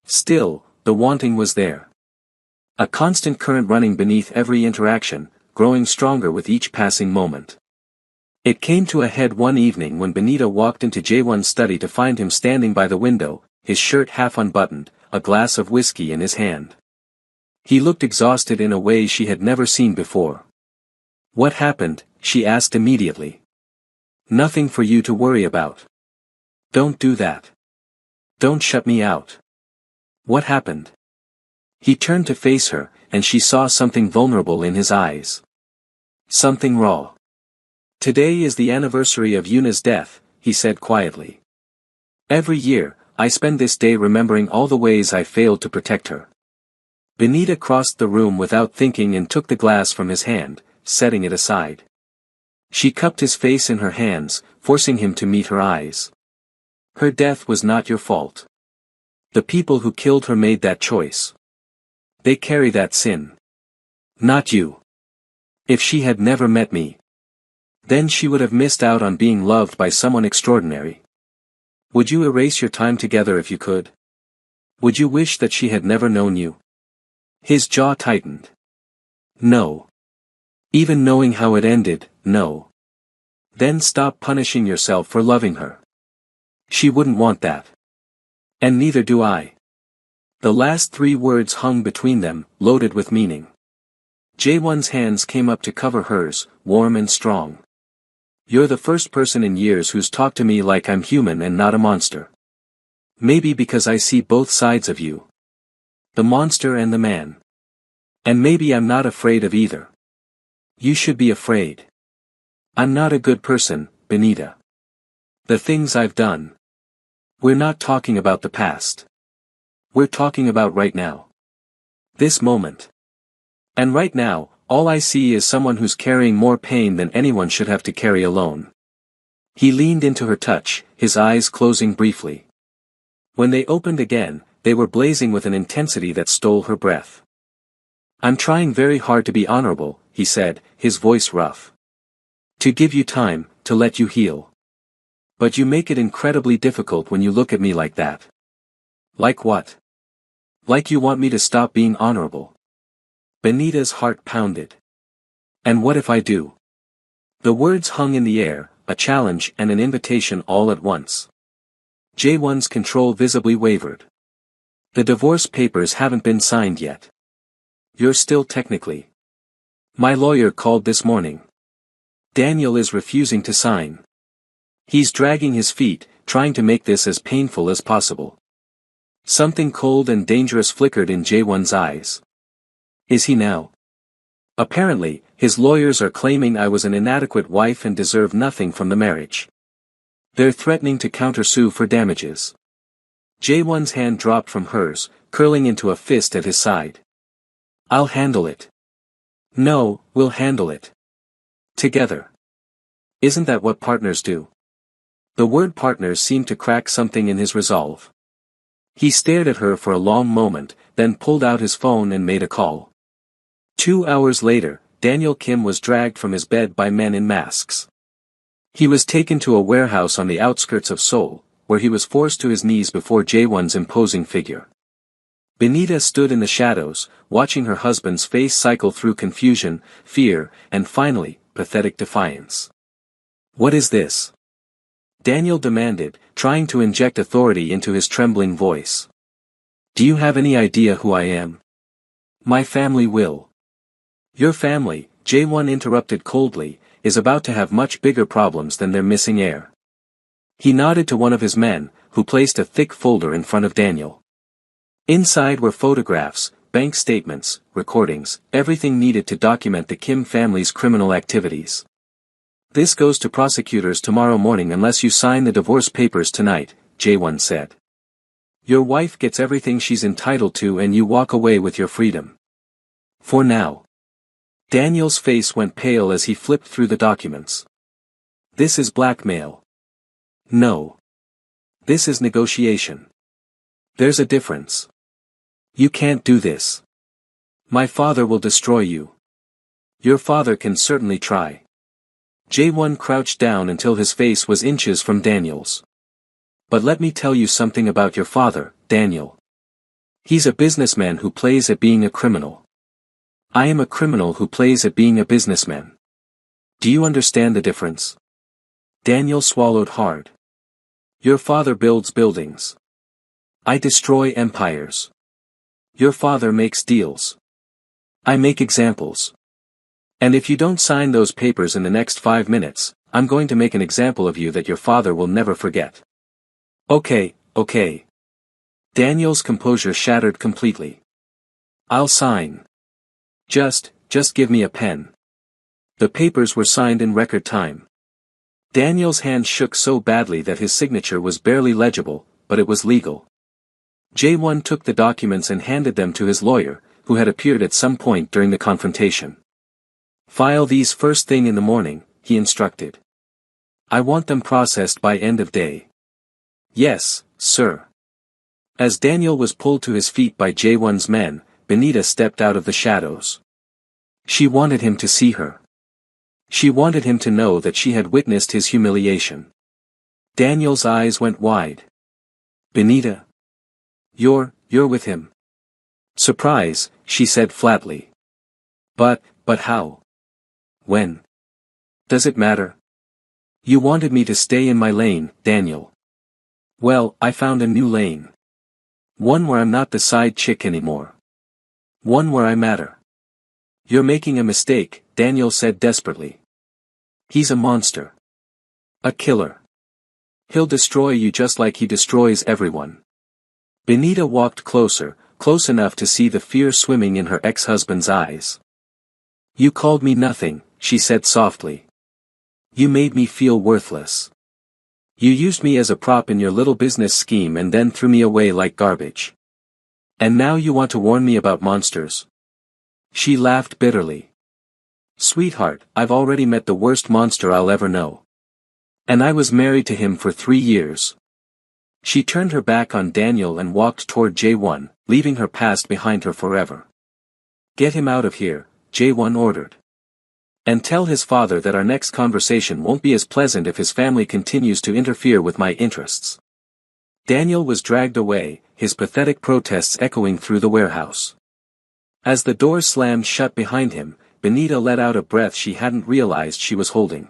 Still, the wanting was there. A constant current running beneath every interaction, growing stronger with each passing moment. It came to a head one evening when Benita walked into J1's study to find him standing by the window, his shirt half unbuttoned, a glass of whiskey in his hand. He looked exhausted in a way she had never seen before. What happened? She asked immediately. Nothing for you to worry about. Don't do that. Don't shut me out. What happened? He turned to face her, and she saw something vulnerable in his eyes. Something raw. Today is the anniversary of Yuna's death, he said quietly. Every year, I spend this day remembering all the ways I failed to protect her. Benita crossed the room without thinking and took the glass from his hand, setting it aside. She cupped his face in her hands, forcing him to meet her eyes. Her death was not your fault. The people who killed her made that choice. They carry that sin. Not you. If she had never met me, then she would have missed out on being loved by someone extraordinary. Would you erase your time together if you could? Would you wish that she had never known you? His jaw tightened. No. Even knowing how it ended, no. Then stop punishing yourself for loving her. She wouldn't want that. And neither do I. The last 3 words hung between them, loaded with meaning. Jaewon's hands came up to cover hers, warm and strong. You're the first person in years who's talked to me like I'm human and not a monster. Maybe because I see both sides of you. The monster and the man. And maybe I'm not afraid of either. You should be afraid. I'm not a good person, Benita. The things I've done. We're not talking about the past. We're talking about right now. This moment. And right now, all I see is someone who's carrying more pain than anyone should have to carry alone. He leaned into her touch, his eyes closing briefly. When they opened again, they were blazing with an intensity that stole her breath. I'm trying very hard to be honorable, he said, his voice rough. To give you time, to let you heal. But you make it incredibly difficult when you look at me like that. Like what? Like you want me to stop being honorable. Benita's heart pounded. And what if I do? The words hung in the air, a challenge and an invitation all at once. Jaewon's control visibly wavered. The divorce papers haven't been signed yet. You're still technically. My lawyer called this morning. Daniel is refusing to sign. He's dragging his feet, trying to make this as painful as possible. Something cold and dangerous flickered in Jaewon's eyes. Is he now? Apparently, his lawyers are claiming I was an inadequate wife and deserve nothing from the marriage. They're threatening to countersue for damages. Jaewon's hand dropped from hers, curling into a fist at his side. I'll handle it. No, we'll handle it. Together. Isn't that what partners do? The word partners seemed to crack something in his resolve. He stared at her for a long moment, then pulled out his phone and made a call. 2 hours later, Daniel Kim was dragged from his bed by men in masks. He was taken to a warehouse on the outskirts of Seoul, where he was forced to his knees before Jaewon's imposing figure. Benita stood in the shadows, watching her husband's face cycle through confusion, fear, and finally, pathetic defiance. What is this? Daniel demanded, trying to inject authority into his trembling voice. Do you have any idea who I am? My family will. Your family, Jaewon interrupted coldly, is about to have much bigger problems than their missing heir. He nodded to one of his men, who placed a thick folder in front of Daniel. Inside were photographs, bank statements, recordings, everything needed to document the Kim family's criminal activities. This goes to prosecutors tomorrow morning unless you sign the divorce papers tonight, Jaewon said. Your wife gets everything she's entitled to and you walk away with your freedom. For now. Daniel's face went pale as he flipped through the documents. This is blackmail. No. This is negotiation. There's a difference. You can't do this. My father will destroy you. Your father can certainly try. Jaewon crouched down until his face was inches from Daniel's. But let me tell you something about your father, Daniel. He's a businessman who plays at being a criminal. I am a criminal who plays at being a businessman. Do you understand the difference? Daniel swallowed hard. Your father builds buildings. I destroy empires. Your father makes deals. I make examples. And if you don't sign those papers in the next 5 minutes, I'm going to make an example of you that your father will never forget. Okay. Daniel's composure shattered completely. I'll sign. Just give me a pen. The papers were signed in record time. Daniel's hand shook so badly that his signature was barely legible, but it was legal. Jaewon took the documents and handed them to his lawyer, who had appeared at some point during the confrontation. File these first thing in the morning, he instructed. I want them processed by end of day. Yes, sir. As Daniel was pulled to his feet by J1's men, Benita stepped out of the shadows. She wanted him to see her. She wanted him to know that she had witnessed his humiliation. Daniel's eyes went wide. Benita? You're with him. Surprise, she said flatly. But how? When? Does it matter? You wanted me to stay in my lane, Daniel. Well, I found a new lane. One where I'm not the side chick anymore. One where I matter. You're making a mistake, Daniel said desperately. He's a monster. A killer. He'll destroy you just like he destroys everyone. Benita walked closer, close enough to see the fear swimming in her ex-husband's eyes. You called me nothing, she said softly. You made me feel worthless. You used me as a prop in your little business scheme and then threw me away like garbage. And now you want to warn me about monsters? She laughed bitterly. Sweetheart, I've already met the worst monster I'll ever know. And I was married to him for 3 years. She turned her back on Daniel and walked toward J1, leaving her past behind her forever. Get him out of here, J1 ordered. And tell his father that our next conversation won't be as pleasant if his family continues to interfere with my interests. Daniel was dragged away, his pathetic protests echoing through the warehouse. As the door slammed shut behind him, Benita let out a breath she hadn't realized she was holding.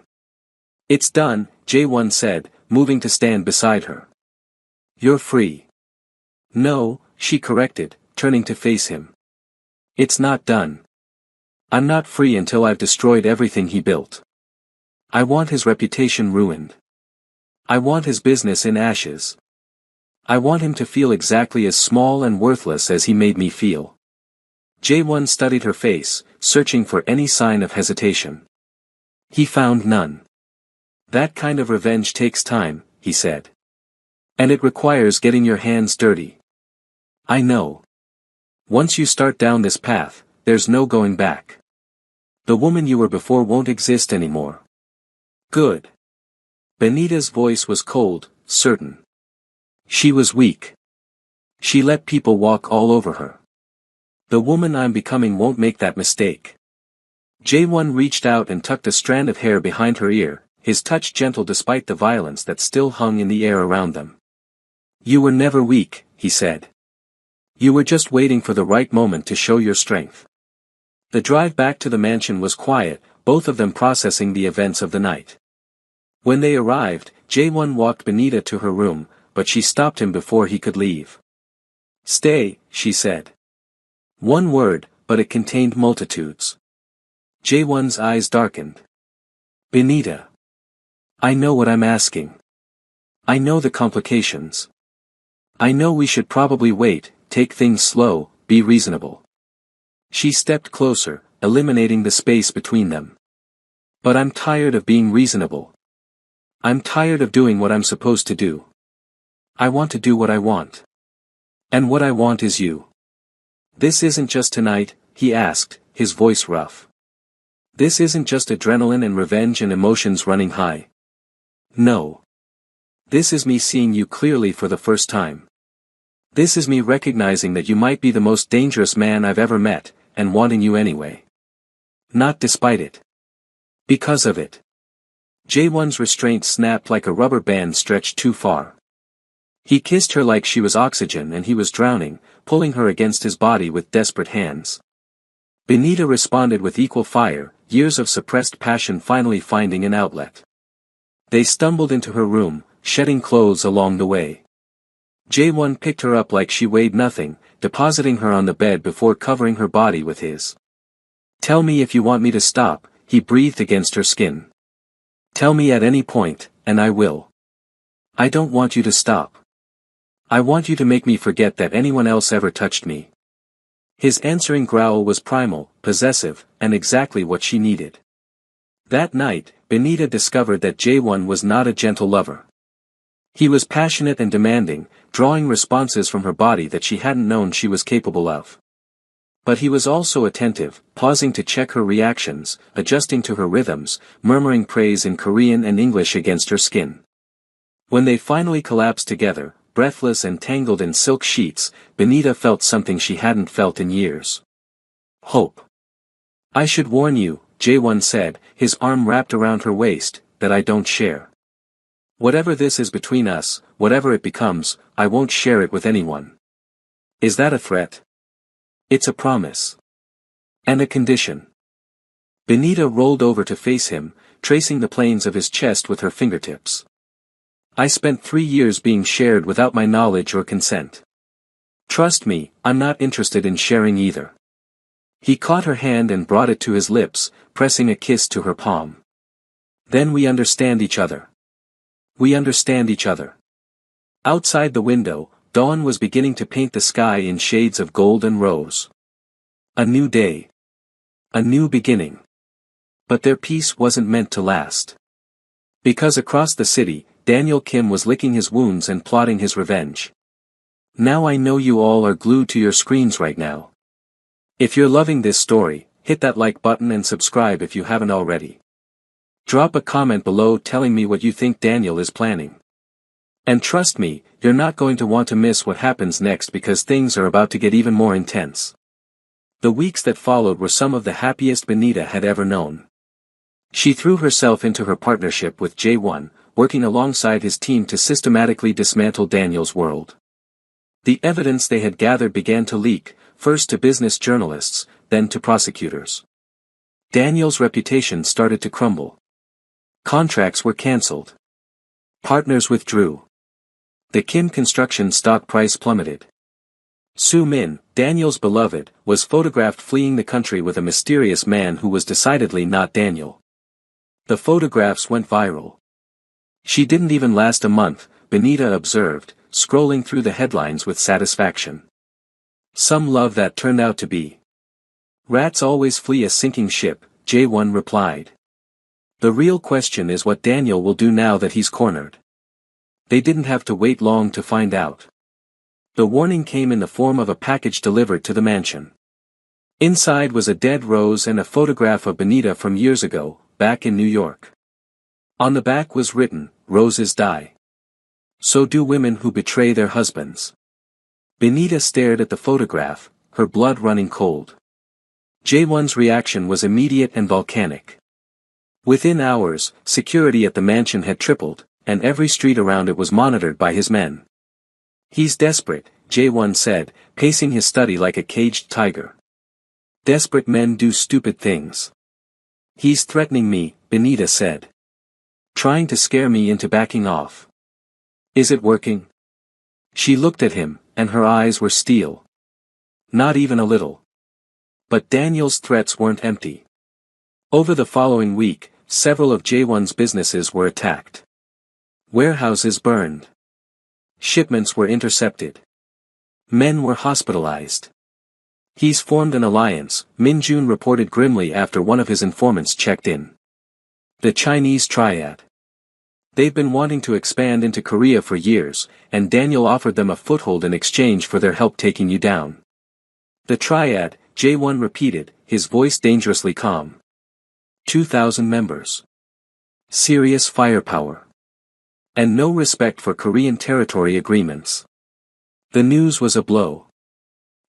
It's done, J1 said, moving to stand beside her. You're free. No, she corrected, turning to face him. It's not done. I'm not free until I've destroyed everything he built. I want his reputation ruined. I want his business in ashes. I want him to feel exactly as small and worthless as he made me feel. J1 studied her face, searching for any sign of hesitation. He found none. That kind of revenge takes time, he said. And it requires getting your hands dirty. I know. Once you start down this path, there's no going back. The woman you were before won't exist anymore. Good. Benita's voice was cold, certain. She was weak. She let people walk all over her. The woman I'm becoming won't make that mistake. J1 reached out and tucked a strand of hair behind her ear, his touch gentle despite the violence that still hung in the air around them. You were never weak, he said. You were just waiting for the right moment to show your strength. The drive back to the mansion was quiet, both of them processing the events of the night. When they arrived, J1 walked Benita to her room, but she stopped him before he could leave. Stay, she said. One word, but it contained multitudes. J1's eyes darkened. Benita. I know what I'm asking. I know the complications. I know we should probably wait, take things slow, be reasonable. She stepped closer, eliminating the space between them. But I'm tired of being reasonable. I'm tired of doing what I'm supposed to do. I want to do what I want. And what I want is you. This isn't just tonight, he asked, his voice rough. This isn't just adrenaline and revenge and emotions running high. No. This is me seeing you clearly for the first time. This is me recognizing that you might be the most dangerous man I've ever met, and wanting you anyway. Not despite it. Because of it. J1's restraint snapped like a rubber band stretched too far. He kissed her like she was oxygen and he was drowning, pulling her against his body with desperate hands. Benita responded with equal fire, years of suppressed passion finally finding an outlet. They stumbled into her room, shedding clothes along the way. J1 picked her up like she weighed nothing, depositing her on the bed before covering her body with his. Tell me if you want me to stop, he breathed against her skin. Tell me at any point, and I will. I don't want you to stop. I want you to make me forget that anyone else ever touched me. His answering growl was primal, possessive, and exactly what she needed. That night, Benita discovered that J1 was not a gentle lover. He was passionate and demanding, drawing responses from her body that she hadn't known she was capable of. But he was also attentive, pausing to check her reactions, adjusting to her rhythms, murmuring praise in Korean and English against her skin. When they finally collapsed together, breathless and tangled in silk sheets, Benita felt something she hadn't felt in years. Hope. I should warn you, Jae-won said, his arm wrapped around her waist, that I don't share. Whatever this is between us, whatever it becomes, I won't share it with anyone. Is that a threat? It's a promise. And a condition. Benita rolled over to face him, tracing the planes of his chest with her fingertips. I spent 3 years being shared without my knowledge or consent. Trust me, I'm not interested in sharing either. He caught her hand and brought it to his lips, pressing a kiss to her palm. Then we understand each other. We understand each other. Outside the window, dawn was beginning to paint the sky in shades of gold and rose. A new day. A new beginning. But their peace wasn't meant to last. Because across the city, Daniel Kim was licking his wounds and plotting his revenge. Now I know you all are glued to your screens right now. If you're loving this story, hit that like button and subscribe if you haven't already. Drop a comment below telling me what you think Daniel is planning. And trust me, you're not going to want to miss what happens next because things are about to get even more intense. The weeks that followed were some of the happiest Benita had ever known. She threw herself into her partnership with Jae-won, working alongside his team to systematically dismantle Daniel's world. The evidence they had gathered began to leak, first to business journalists, then to prosecutors. Daniel's reputation started to crumble. Contracts were cancelled. Partners withdrew. The Kim construction stock price plummeted. Soo Min, Daniel's beloved, was photographed fleeing the country with a mysterious man who was decidedly not Daniel. The photographs went viral. She didn't even last a month, Benita observed, scrolling through the headlines with satisfaction. Some love that turned out to be. Rats always flee a sinking ship, Jae-won replied. The real question is what Daniel will do now that he's cornered. They didn't have to wait long to find out. The warning came in the form of a package delivered to the mansion. Inside was a dead rose and a photograph of Benita from years ago, back in New York. On the back was written, "Roses die. So do women who betray their husbands." Benita stared at the photograph, her blood running cold. Jae-won's reaction was immediate and volcanic. Within hours, security at the mansion had tripled, and every street around it was monitored by his men. He's desperate, Jae-won said, pacing his study like a caged tiger. Desperate men do stupid things. He's threatening me, Benita said. Trying to scare me into backing off. Is it working? She looked at him, and her eyes were steel. Not even a little. But Daniel's threats weren't empty. Over the following week, several of Jae-won's businesses were attacked. Warehouses burned. Shipments were intercepted. Men were hospitalized. He's formed an alliance, Min Jun reported grimly after one of his informants checked in. The Chinese Triad. They've been wanting to expand into Korea for years, and Daniel offered them a foothold in exchange for their help taking you down. The Triad, Jae-won repeated, his voice dangerously calm. 2,000 members. Serious firepower. And no respect for Korean territory agreements. The news was a blow.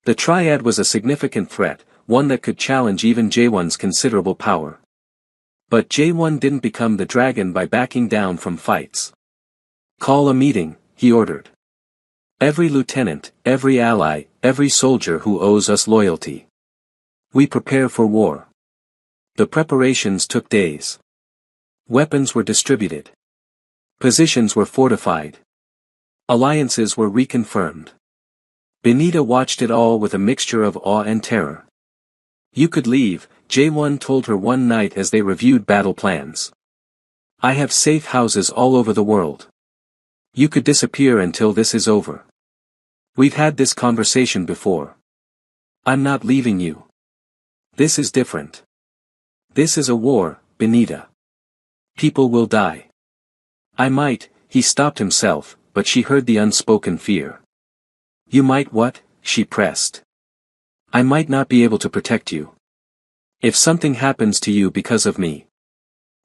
The Triad was a significant threat, one that could challenge even Jae-won's considerable power. But Jae-won didn't become the dragon by backing down from fights. Call a meeting, he ordered. Every lieutenant, every ally, every soldier who owes us loyalty. We prepare for war. The preparations took days. Weapons were distributed. Positions were fortified. Alliances were reconfirmed. Benita watched it all with a mixture of awe and terror. You could leave, Jae-won told her one night as they reviewed battle plans. I have safe houses all over the world. You could disappear until this is over. We've had this conversation before. I'm not leaving you. This is different. This is a war, Benita. People will die. I might, he stopped himself, but she heard the unspoken fear. You might what? She pressed. I might not be able to protect you. If something happens to you because of me.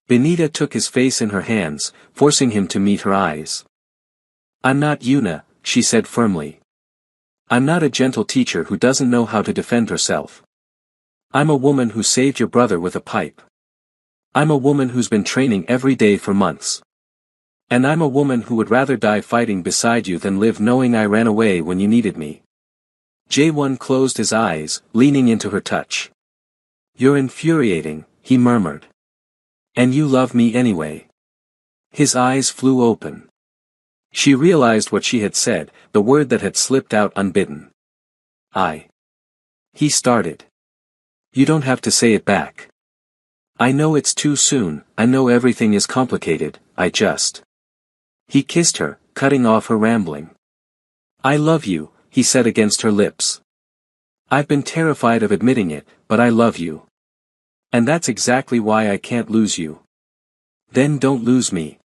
Benita took his face in her hands, forcing him to meet her eyes. I'm not Yuna, she said firmly. I'm not a gentle teacher who doesn't know how to defend herself. I'm a woman who saved your brother with a pipe. I'm a woman who's been training every day for months. And I'm a woman who would rather die fighting beside you than live knowing I ran away when you needed me. Jae-won closed his eyes, leaning into her touch. You're infuriating, he murmured. And you love me anyway. His eyes flew open. She realized what she had said, the word that had slipped out unbidden. He started. You don't have to say it back. I know it's too soon, I know everything is complicated, He kissed her, cutting off her rambling. I love you, he said against her lips. I've been terrified of admitting it, but I love you. And that's exactly why I can't lose you. Then don't lose me.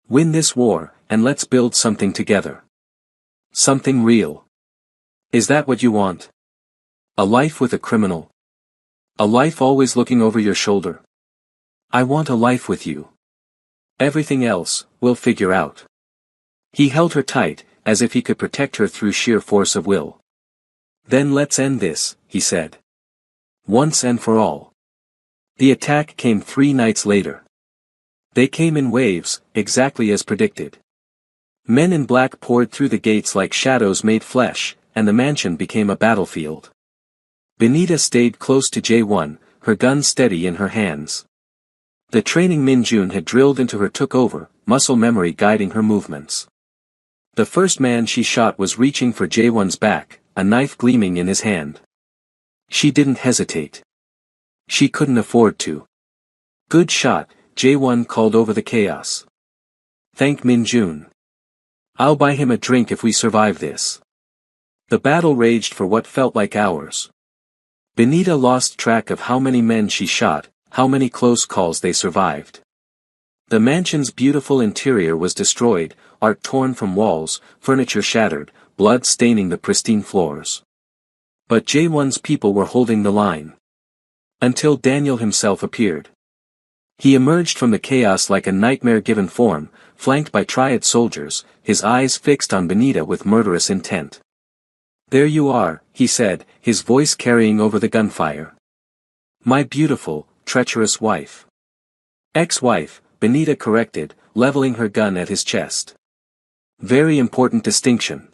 Win this war, and let's build something together. Something real. Is that what you want? A life with a criminal? A life always looking over your shoulder? I want a life with you. Everything else, we'll figure out. He held her tight, as if he could protect her through sheer force of will. Then let's end this, he said. Once and for all. The attack came 3 nights later. They came in waves, exactly as predicted. Men in black poured through the gates like shadows made flesh, and the mansion became a battlefield. Benita stayed close to Jae-won, her gun steady in her hands. The training Min-jun had drilled into her took over, muscle memory guiding her movements. The first man she shot was reaching for Jae-won's back, a knife gleaming in his hand. She didn't hesitate. She couldn't afford to. Good shot, Jae-won called over the chaos. Thank Min-jun. I'll buy him a drink if we survive this. The battle raged for what felt like hours. Benita lost track of how many men she shot, how many close calls they survived. The mansion's beautiful interior was destroyed, art torn from walls, furniture shattered, blood staining the pristine floors. But Jae-won's people were holding the line. Until Daniel himself appeared. He emerged from the chaos like a nightmare-given form, flanked by triad soldiers, his eyes fixed on Benita with murderous intent. There you are, he said, his voice carrying over the gunfire. My beautiful, treacherous wife. Ex-wife, Benita corrected, leveling her gun at his chest. Very important distinction.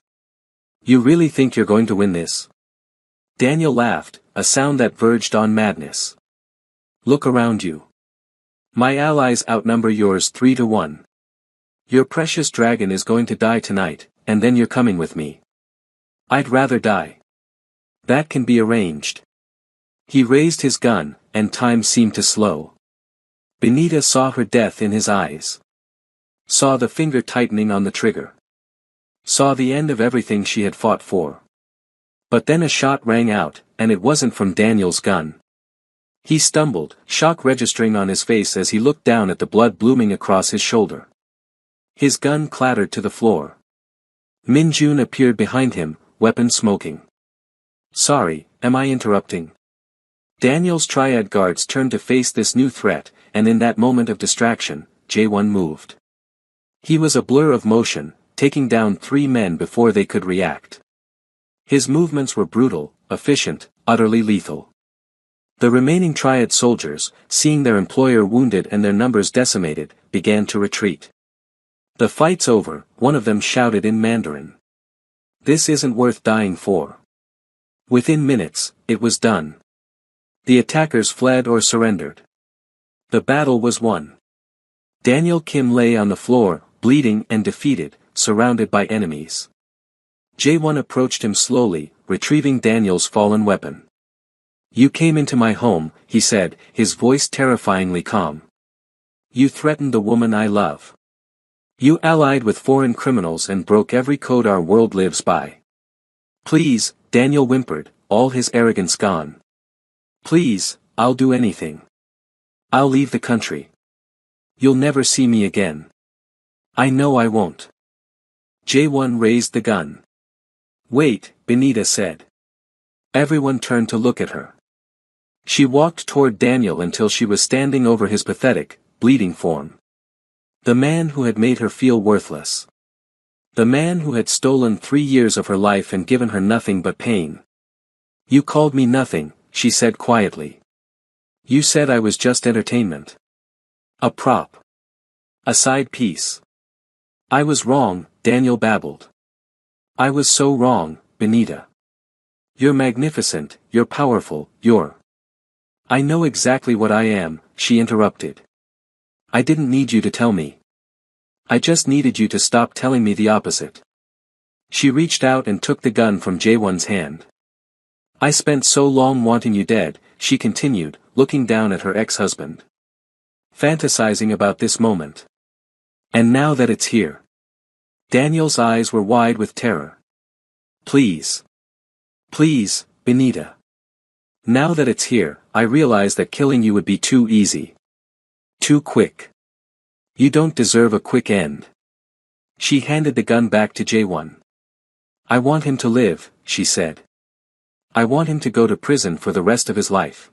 You really think you're going to win this? Daniel laughed, a sound that verged on madness. Look around you. My allies outnumber yours 3-1. Your precious dragon is going to die tonight, and then you're coming with me. I'd rather die. That can be arranged. He raised his gun, and time seemed to slow. Benita saw her death in his eyes. Saw the finger tightening on the trigger. Saw the end of everything she had fought for. But then a shot rang out, and it wasn't from Daniel's gun. He stumbled, shock registering on his face as he looked down at the blood blooming across his shoulder. His gun clattered to the floor. Min-jun appeared behind him, weapon smoking. Sorry, am I interrupting? Daniel's triad guards turned to face this new threat, and in that moment of distraction, Jae-won moved. He was a blur of motion, taking down 3 men before they could react. His movements were brutal, efficient, utterly lethal. The remaining triad soldiers, seeing their employer wounded and their numbers decimated, began to retreat. The fight's over, one of them shouted in Mandarin. This isn't worth dying for. Within minutes, it was done. The attackers fled or surrendered. The battle was won. Daniel Kim lay on the floor, bleeding and defeated, surrounded by enemies. Jae-won approached him slowly, retrieving Daniel's fallen weapon. You came into my home, he said, his voice terrifyingly calm. You threatened the woman I love. You allied with foreign criminals and broke every code our world lives by. Please, Daniel whimpered, all his arrogance gone. Please, I'll do anything. I'll leave the country. You'll never see me again. I know I won't. Jae-won raised the gun. Wait, Benita said. Everyone turned to look at her. She walked toward Daniel until she was standing over his pathetic, bleeding form. The man who had made her feel worthless. The man who had stolen 3 years of her life and given her nothing but pain. "You called me nothing," she said quietly. "You said I was just entertainment. A prop. A side piece." "I was wrong," Daniel babbled. "I was so wrong, Benita. You're magnificent, you're powerful, you're—" "I know exactly what I am," she interrupted. "I didn't need you to tell me. I just needed you to stop telling me the opposite." She reached out and took the gun from Jaewon's hand. "I spent so long wanting you dead," she continued, looking down at her ex-husband. "Fantasizing about this moment. And now that it's here." Daniel's eyes were wide with terror. "Please. Please, Benita. Now that it's here, I realize that killing you would be too easy. Too quick. You don't deserve a quick end." She handed the gun back to Jaewon. "I want him to live," she said. "I want him to go to prison for the rest of his life.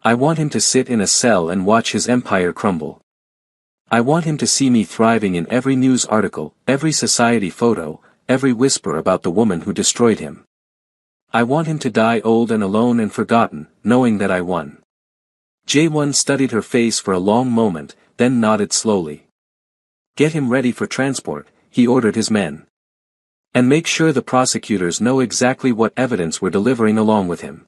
I want him to sit in a cell and watch his empire crumble. I want him to see me thriving in every news article, every society photo, every whisper about the woman who destroyed him. I want him to die old and alone and forgotten, knowing that I won." Jaewon studied her face for a long moment, then nodded slowly. "Get him ready for transport," he ordered his men. "And make sure the prosecutors know exactly what evidence we're delivering along with him."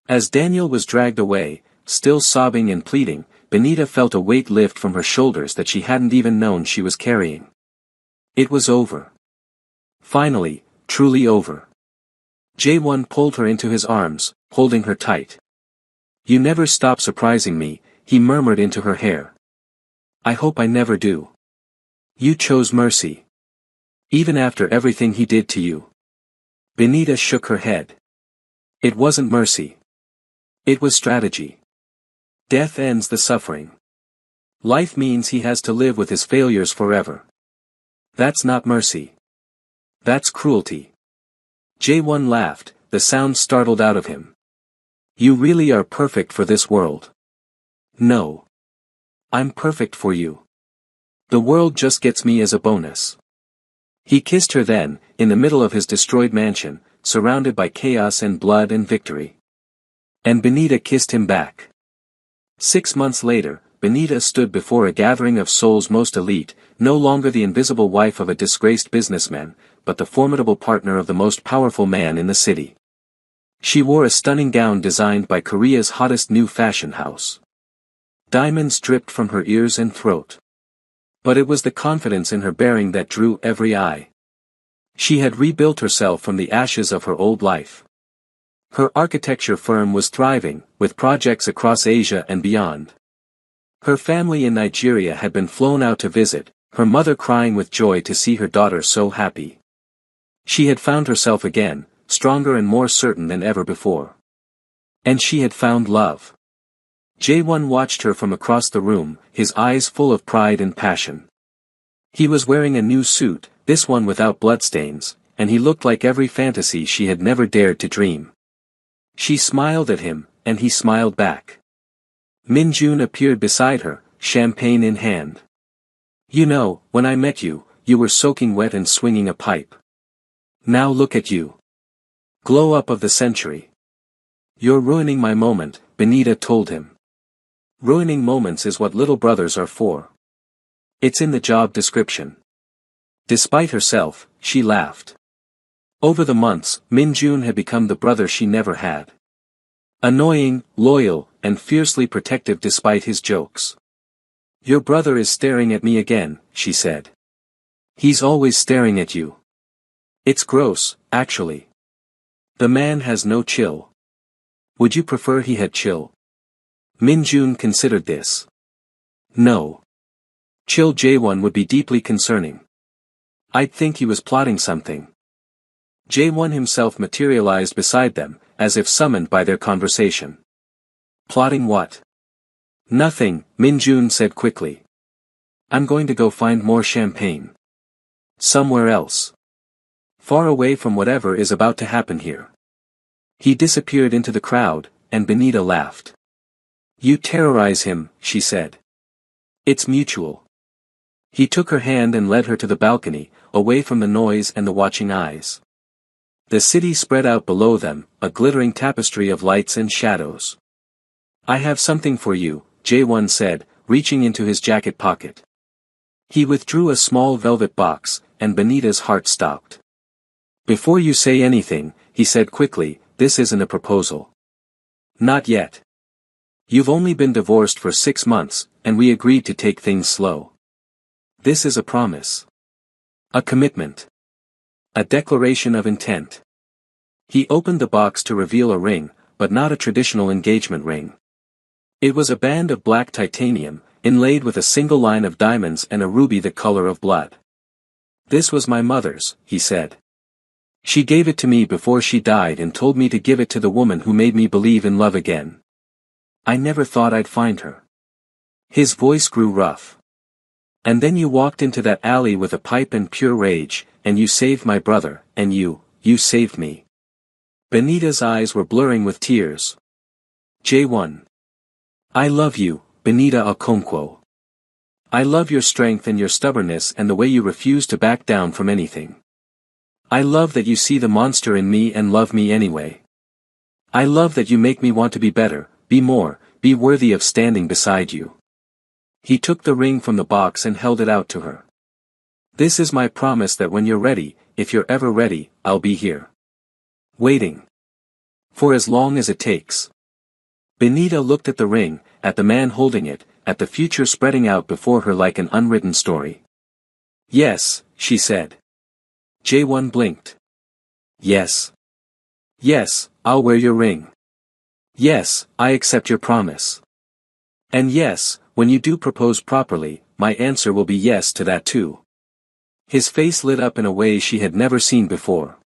As Daniel was dragged away, still sobbing and pleading, Benita felt a weight lift from her shoulders that she hadn't even known she was carrying. It was over. Finally, truly over. Jaewon pulled her into his arms, holding her tight. "You never stop surprising me," he murmured into her hair. "I hope I never do. You chose mercy. Even after everything he did to you." Benita shook her head. "It wasn't mercy. It was strategy. Death ends the suffering. Life means he has to live with his failures forever. That's not mercy. That's cruelty." Jaewon laughed, the sound startled out of him. "You really are perfect for this world." "No. I'm perfect for you. The world just gets me as a bonus." He kissed her then, in the middle of his destroyed mansion, surrounded by chaos and blood and victory. And Benita kissed him back. 6 months later, Benita stood before a gathering of Seoul's most elite, no longer the invisible wife of a disgraced businessman, but the formidable partner of the most powerful man in the city. She wore a stunning gown designed by Korea's hottest new fashion house. Diamonds dripped from her ears and throat. But it was the confidence in her bearing that drew every eye. She had rebuilt herself from the ashes of her old life. Her architecture firm was thriving, with projects across Asia and beyond. Her family in Nigeria had been flown out to visit, her mother crying with joy to see her daughter so happy. She had found herself again, stronger and more certain than ever before. And she had found love. Jaewon watched her from across the room, his eyes full of pride and passion. He was wearing a new suit, this one without bloodstains, and he looked like every fantasy she had never dared to dream. She smiled at him, and he smiled back. Min-jun appeared beside her, champagne in hand. "You know, when I met you, you were soaking wet and swinging a pipe. Now look at you. Glow up of the century." "You're ruining my moment," Benita told him. "Ruining moments is what little brothers are for. It's in the job description." Despite herself, she laughed. Over the months, Min-jun had become the brother she never had. Annoying, loyal, and fiercely protective despite his jokes. "Your brother is staring at me again," she said. "He's always staring at you. It's gross, actually. The man has no chill. Would you prefer he had chill?" Min-jun considered this. "No. Chill Jaewon would be deeply concerning. I'd think he was plotting something." Jaewon himself materialized beside them, as if summoned by their conversation. "Plotting what?" "Nothing," Min-jun said quickly. "I'm going to go find more champagne. Somewhere else. Far away from whatever is about to happen here." He disappeared into the crowd, and Benita laughed. You terrorize him, she said. It's mutual. He took her hand and led her to the balcony, away from the noise and the watching eyes. The city spread out below them, a glittering tapestry of lights and shadows. I have something for you, Jae-won said, reaching into his jacket pocket. He withdrew a small velvet box, and Benita's heart stopped. Before you say anything, he said quickly, this isn't a proposal. Not yet. You've only been divorced for 6 months, and we agreed to take things slow. This is a promise. A commitment. A declaration of intent. He opened the box to reveal a ring, but not a traditional engagement ring. It was a band of black titanium, inlaid with a single line of diamonds and a ruby the color of blood. This was my mother's, he said. She gave it to me before she died and told me to give it to the woman who made me believe in love again. I never thought I'd find her. His voice grew rough. And then you walked into that alley with a pipe and pure rage, and you saved my brother, and you saved me. Benita's eyes were blurring with tears. Jae-won. I love you, Benita Okonkwo. I love your strength and your stubbornness and the way you refuse to back down from anything. I love that you see the monster in me and love me anyway. I love that you make me want to be better, be more, be worthy of standing beside you. He took the ring from the box and held it out to her. This is my promise that when you're ready, if you're ever ready, I'll be here. Waiting. For as long as it takes. Benita looked at the ring, at the man holding it, at the future spreading out before her like an unwritten story. Yes, she said. Jae-won blinked. Yes. Yes, I'll wear your ring. Yes, I accept your promise. And yes, when you do propose properly, my answer will be yes to that too. His face lit up in a way she had never seen before.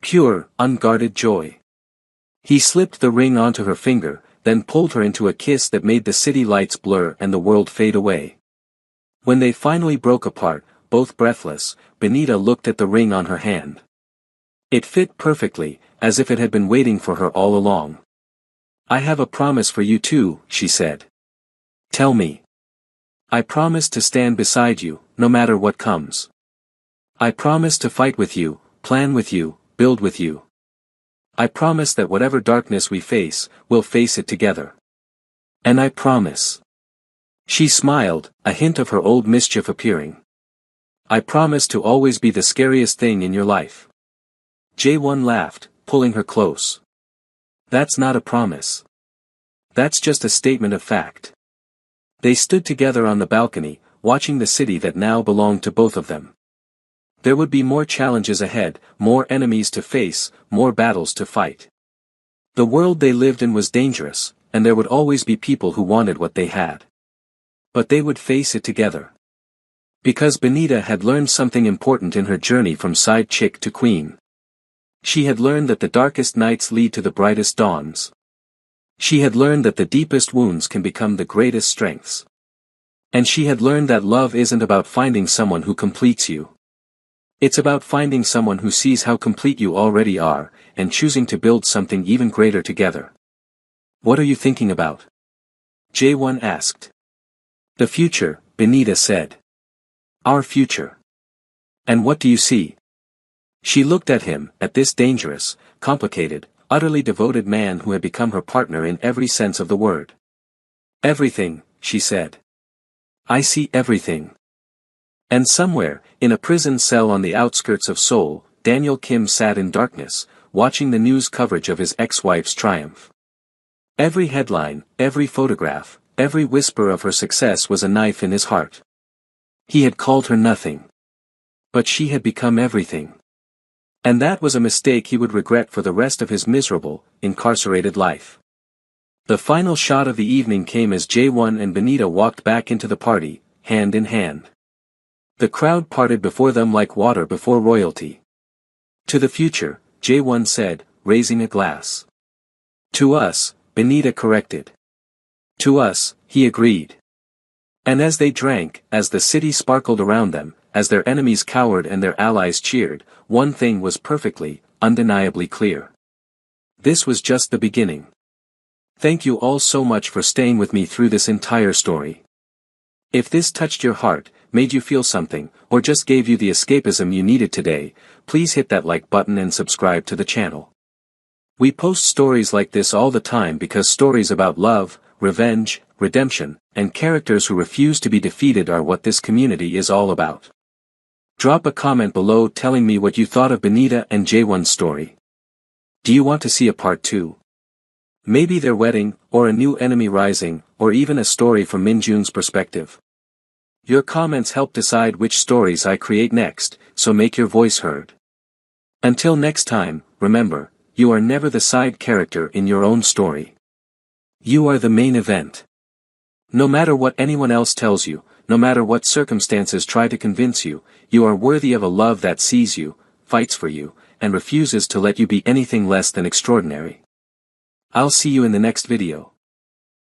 Pure, unguarded joy. He slipped the ring onto her finger, then pulled her into a kiss that made the city lights blur and the world fade away. When they finally broke apart, both breathless, Benita looked at the ring on her hand. It fit perfectly, as if it had been waiting for her all along. I have a promise for you too, she said. Tell me. I promise to stand beside you, no matter what comes. I promise to fight with you, plan with you, build with you. I promise that whatever darkness we face, we'll face it together. And I promise. She smiled, a hint of her old mischief appearing. I promise to always be the scariest thing in your life. Jae-won laughed, pulling her close. That's not a promise. That's just a statement of fact. They stood together on the balcony, watching the city that now belonged to both of them. There would be more challenges ahead, more enemies to face, more battles to fight. The world they lived in was dangerous, and there would always be people who wanted what they had. But they would face it together. Because Benita had learned something important in her journey from side chick to queen. She had learned that the darkest nights lead to the brightest dawns. She had learned that the deepest wounds can become the greatest strengths. And she had learned that love isn't about finding someone who completes you. It's about finding someone who sees how complete you already are, and choosing to build something even greater together. What are you thinking about? Jae-won asked. The future, Benita said. Our future. And what do you see? She looked at him, at this dangerous, complicated, utterly devoted man who had become her partner in every sense of the word. Everything, she said. I see everything. And somewhere, in a prison cell on the outskirts of Seoul, Daniel Kim sat in darkness, watching the news coverage of his ex-wife's triumph. Every headline, every photograph, every whisper of her success was a knife in his heart. He had called her nothing. But she had become everything. And that was a mistake he would regret for the rest of his miserable, incarcerated life. The final shot of the evening came as Jae-won and Benita walked back into the party, hand in hand. The crowd parted before them like water before royalty. To the future, Jae-won said, raising a glass. To us, Benita corrected. To us, he agreed. And as they drank, as the city sparkled around them, as their enemies cowered and their allies cheered, one thing was perfectly, undeniably clear. This was just the beginning. Thank you all so much for staying with me through this entire story. If this touched your heart, made you feel something, or just gave you the escapism you needed today, please hit that like button and subscribe to the channel. We post stories like this all the time because stories about love, revenge, redemption, and characters who refuse to be defeated are what this community is all about. Drop a comment below telling me what you thought of Benita and Jaewon's story. Do you want to see a part 2? Maybe their wedding, or a new enemy rising, or even a story from Minjun's perspective. Your comments help decide which stories I create next, so make your voice heard. Until next time, remember, you are never the side character in your own story. You are the main event. No matter what anyone else tells you, no matter what circumstances try to convince you, you are worthy of a love that sees you, fights for you, and refuses to let you be anything less than extraordinary. I'll see you in the next video.